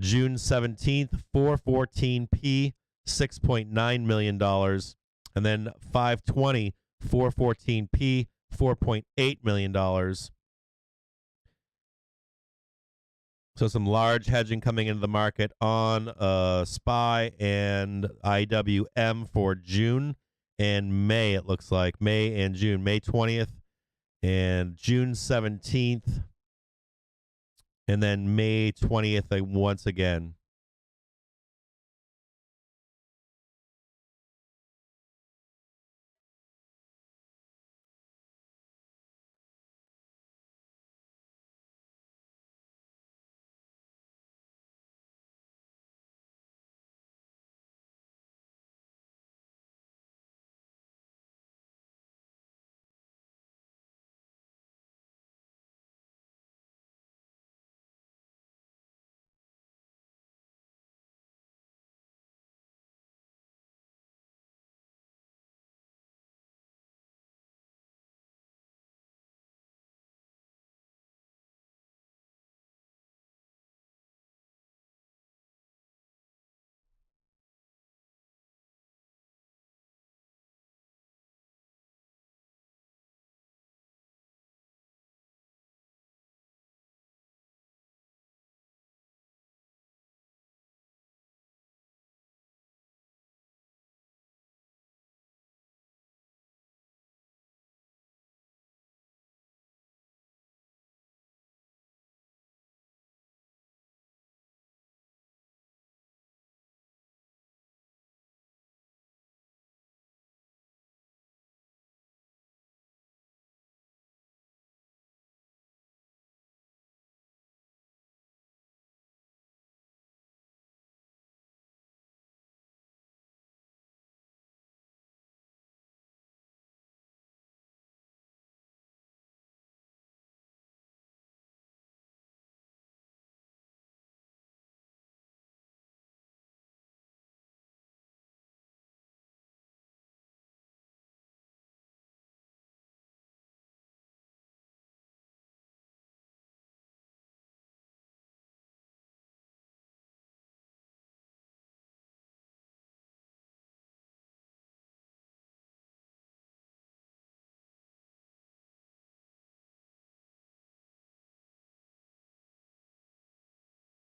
June 17th, 414p, $6.9 million. And then 520, 414p, $4.8 million. So some large hedging coming into the market on SPY and IWM for June and May, it looks like. May and June. May 20th and June 17th. And then May 20th once again.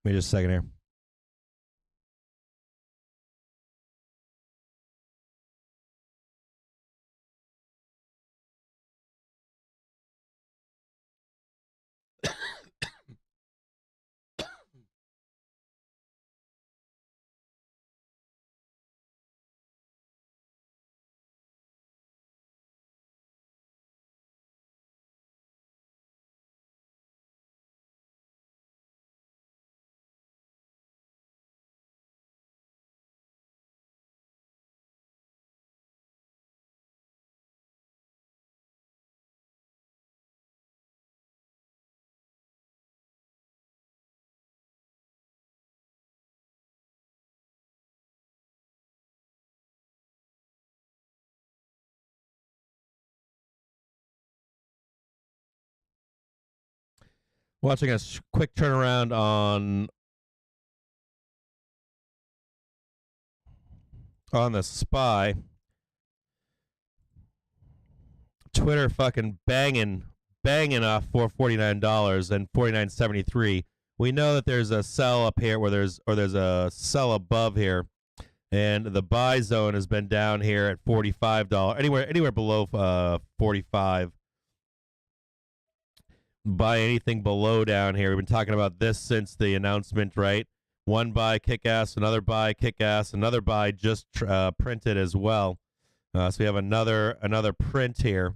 Wait just a second here. Watching a quick turnaround on the SPY. Twitter fucking banging off $449 and $49.73. We know that there's a sell up here where there's a sell above here, and the buy zone has been down here at $45. Anywhere below 45. Buy anything below down here. We've been talking about this since the announcement, right? One buy kick ass, another buy kick ass, another buy just printed as well. So we have another print here.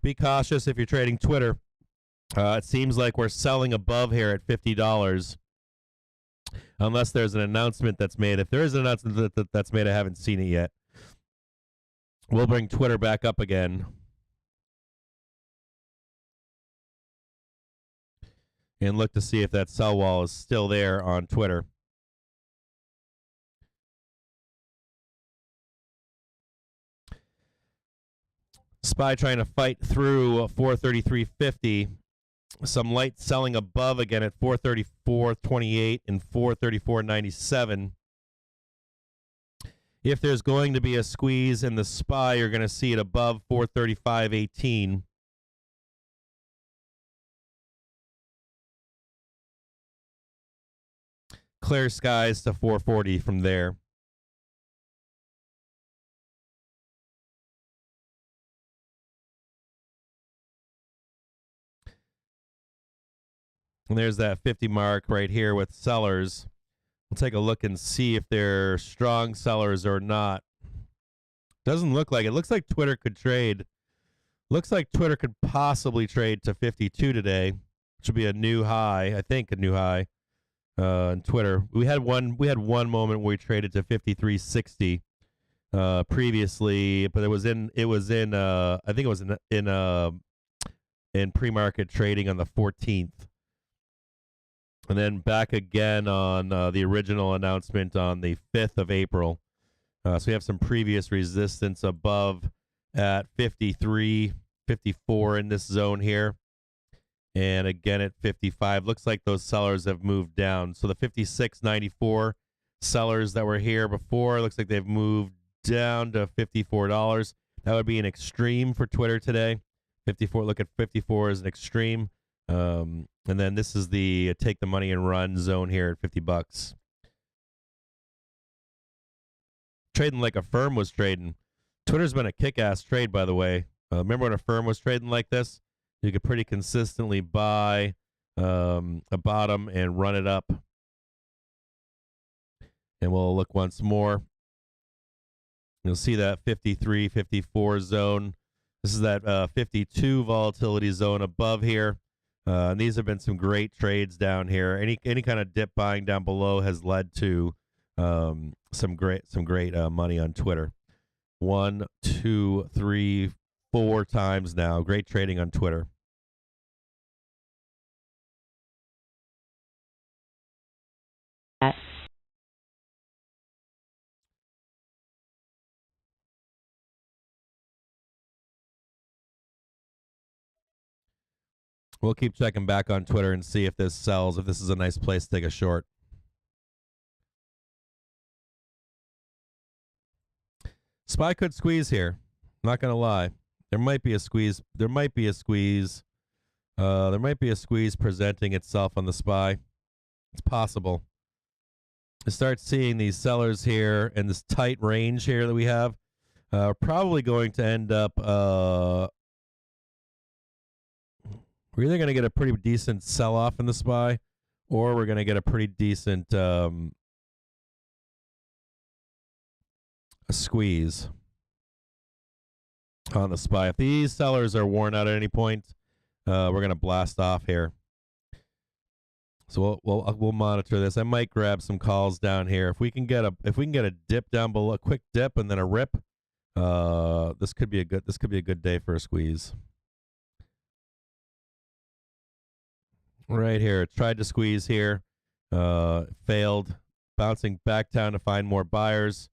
Be cautious if you're trading Twitter. It seems like we're selling above here at $50, unless there's an announcement that's made. If there is an announcement that's made, I haven't seen it yet. We'll bring Twitter back up again. And look to see if that sell wall is still there on Twitter. SPY trying to fight through 433.50. Some light selling above again at 434.28 and 434.97. If there's going to be a squeeze in the SPY, you're going to see it above 435.18. Clear skies to 440 from there. And there's that 50 mark right here with sellers. We'll take a look and see if they're strong sellers or not. Doesn't look like it. Looks like Twitter could trade. Looks like Twitter could possibly trade to 52 today, which would be a new high. I think a new high on Twitter. We had one moment where we traded to 53.60 previously, but it was in I think it was in pre-market trading on the 14th. And then back again on the original announcement on the 5th of April. So we have some previous resistance above at 53, 54 in this zone here. And again at 55. Looks like those sellers have moved down. So the 56.94 sellers that were here before, looks like they've moved down to $54. That would be an extreme for Twitter today. 54. Look at 54 as an extreme. And then this is the take the money and run zone here at $50. Trading like a firm was trading. Twitter's been a kick-ass trade, by the way. Remember when a firm was trading like this? You could pretty consistently buy a bottom and run it up. And we'll look once more. You'll see that 53, 54 zone. This is that 52 volatility zone above here. And these have been some great trades down here. Any kind of dip buying down below has led to some great money on Twitter. 1, 2, 3, 4 times now. Great trading on Twitter. We'll keep checking back on Twitter and see if this sells, if this is a nice place to take a short. SPY could squeeze here. Not going to lie. There might be a squeeze. There might be a squeeze presenting itself on the SPY. It's possible. To start seeing these sellers here and this tight range here that we have, we're probably going to end up we're either going to get a pretty decent sell-off in the SPY, or we're going to get a pretty decent a squeeze on the SPY. If these sellers are worn out at any point, we're going to blast off here. So we'll monitor this. I might grab some calls down here. If we can get a dip down below, a quick dip and then a rip, this could be a good day for a squeeze. Right here, tried to squeeze here, failed, bouncing back down to find more buyers.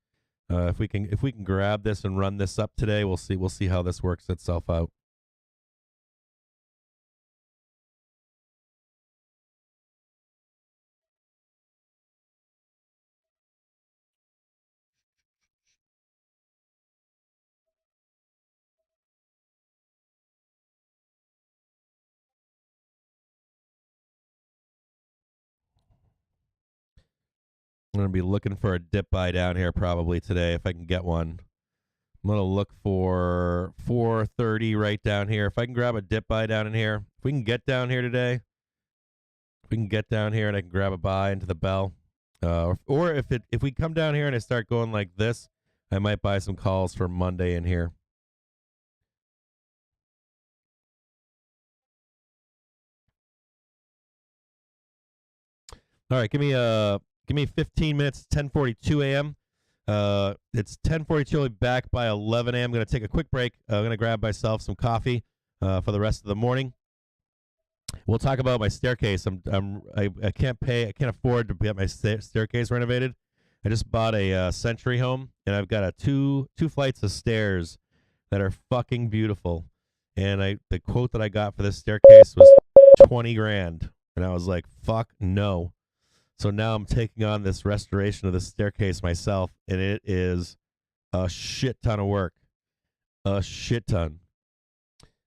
If we can grab this and run this up today, we'll see how this works itself out. going to be looking for a dip buy down here probably today if I can get one. I'm going to look for 430 right down here. If I can grab a dip buy down in here, if we can get down here today, if we can get down here and I can grab a buy into the bell, or if we come down here and I start going like this, I might buy some calls for Monday in here. All right, give me 15 minutes. 10:42 a.m. It's 10:42. I'll be back by 11 a.m. I'm going to take a quick break. I'm going to grab myself some coffee for the rest of the morning. We'll talk about my staircase. I can't afford to get my staircase renovated. I just bought a century home, and I've got two flights of stairs that are fucking beautiful. And the quote that I got for this staircase was 20 grand, and I was like, fuck no. So now I'm taking on this restoration of the staircase myself, and it is a shit ton of work. A shit ton.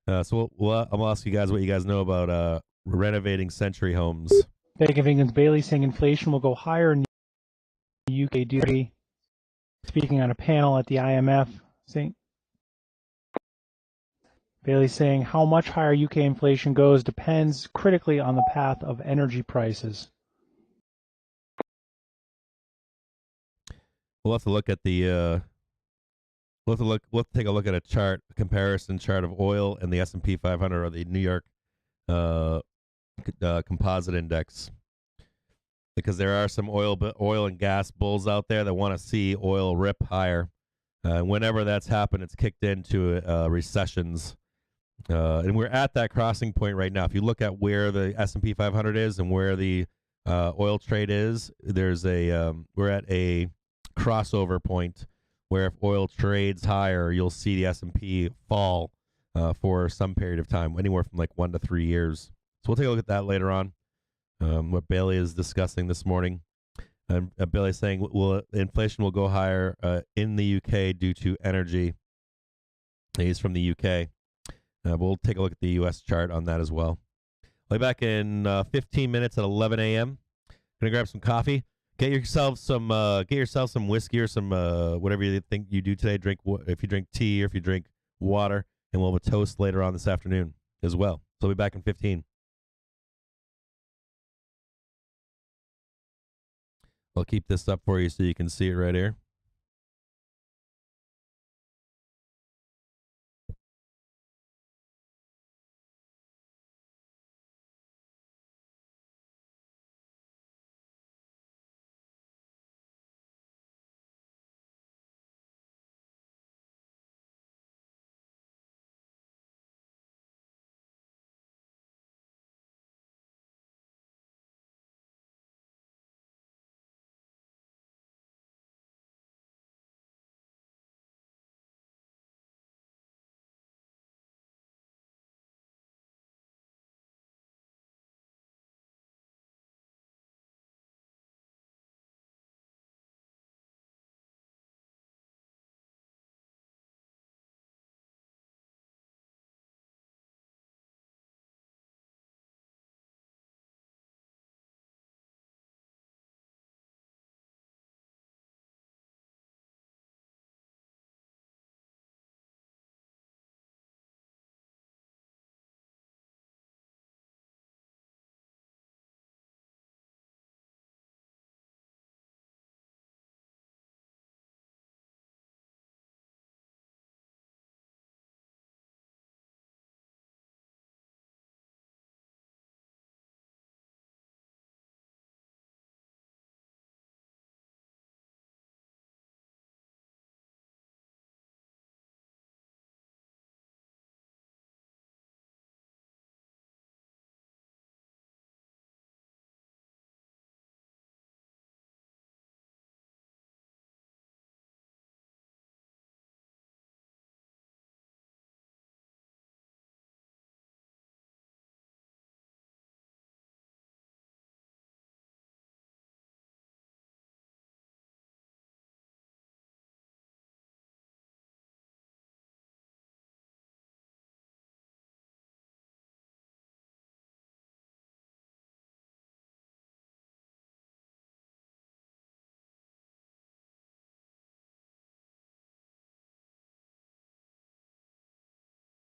So I'll ask you guys what you guys know about renovating century homes. Bank of England's Bailey saying inflation will go higher in the UK due to speaking on a panel at the IMF. Bailey saying how much higher UK inflation goes depends critically on the path of energy prices. We'll have to look at the. We'll take a look at a comparison chart of oil and the S&P 500 or the New York composite index, because there are some oil and gas bulls out there that want to see oil rip higher. Whenever that's happened, it's kicked into recessions, and we're at that crossing point right now. If you look at where the S&P 500 is and where the oil trade is, we're at a crossover point where if oil trades higher, you'll see the S&P fall for some period of time, anywhere from like 1 to 3 years. So we'll take a look at that later on, what Bailey is discussing this morning. Bailey is saying inflation will go higher in the UK due to energy. He's from the UK. We'll take a look at the US chart on that as well. I'll be back in 15 minutes at 11 a.m. Gonna grab some coffee. Get yourself some whiskey or some whatever you think you do today. If you drink tea or if you drink water, and we'll have a toast later on this afternoon as well. So I'll be back in 15. I'll keep this up for you so you can see it right here.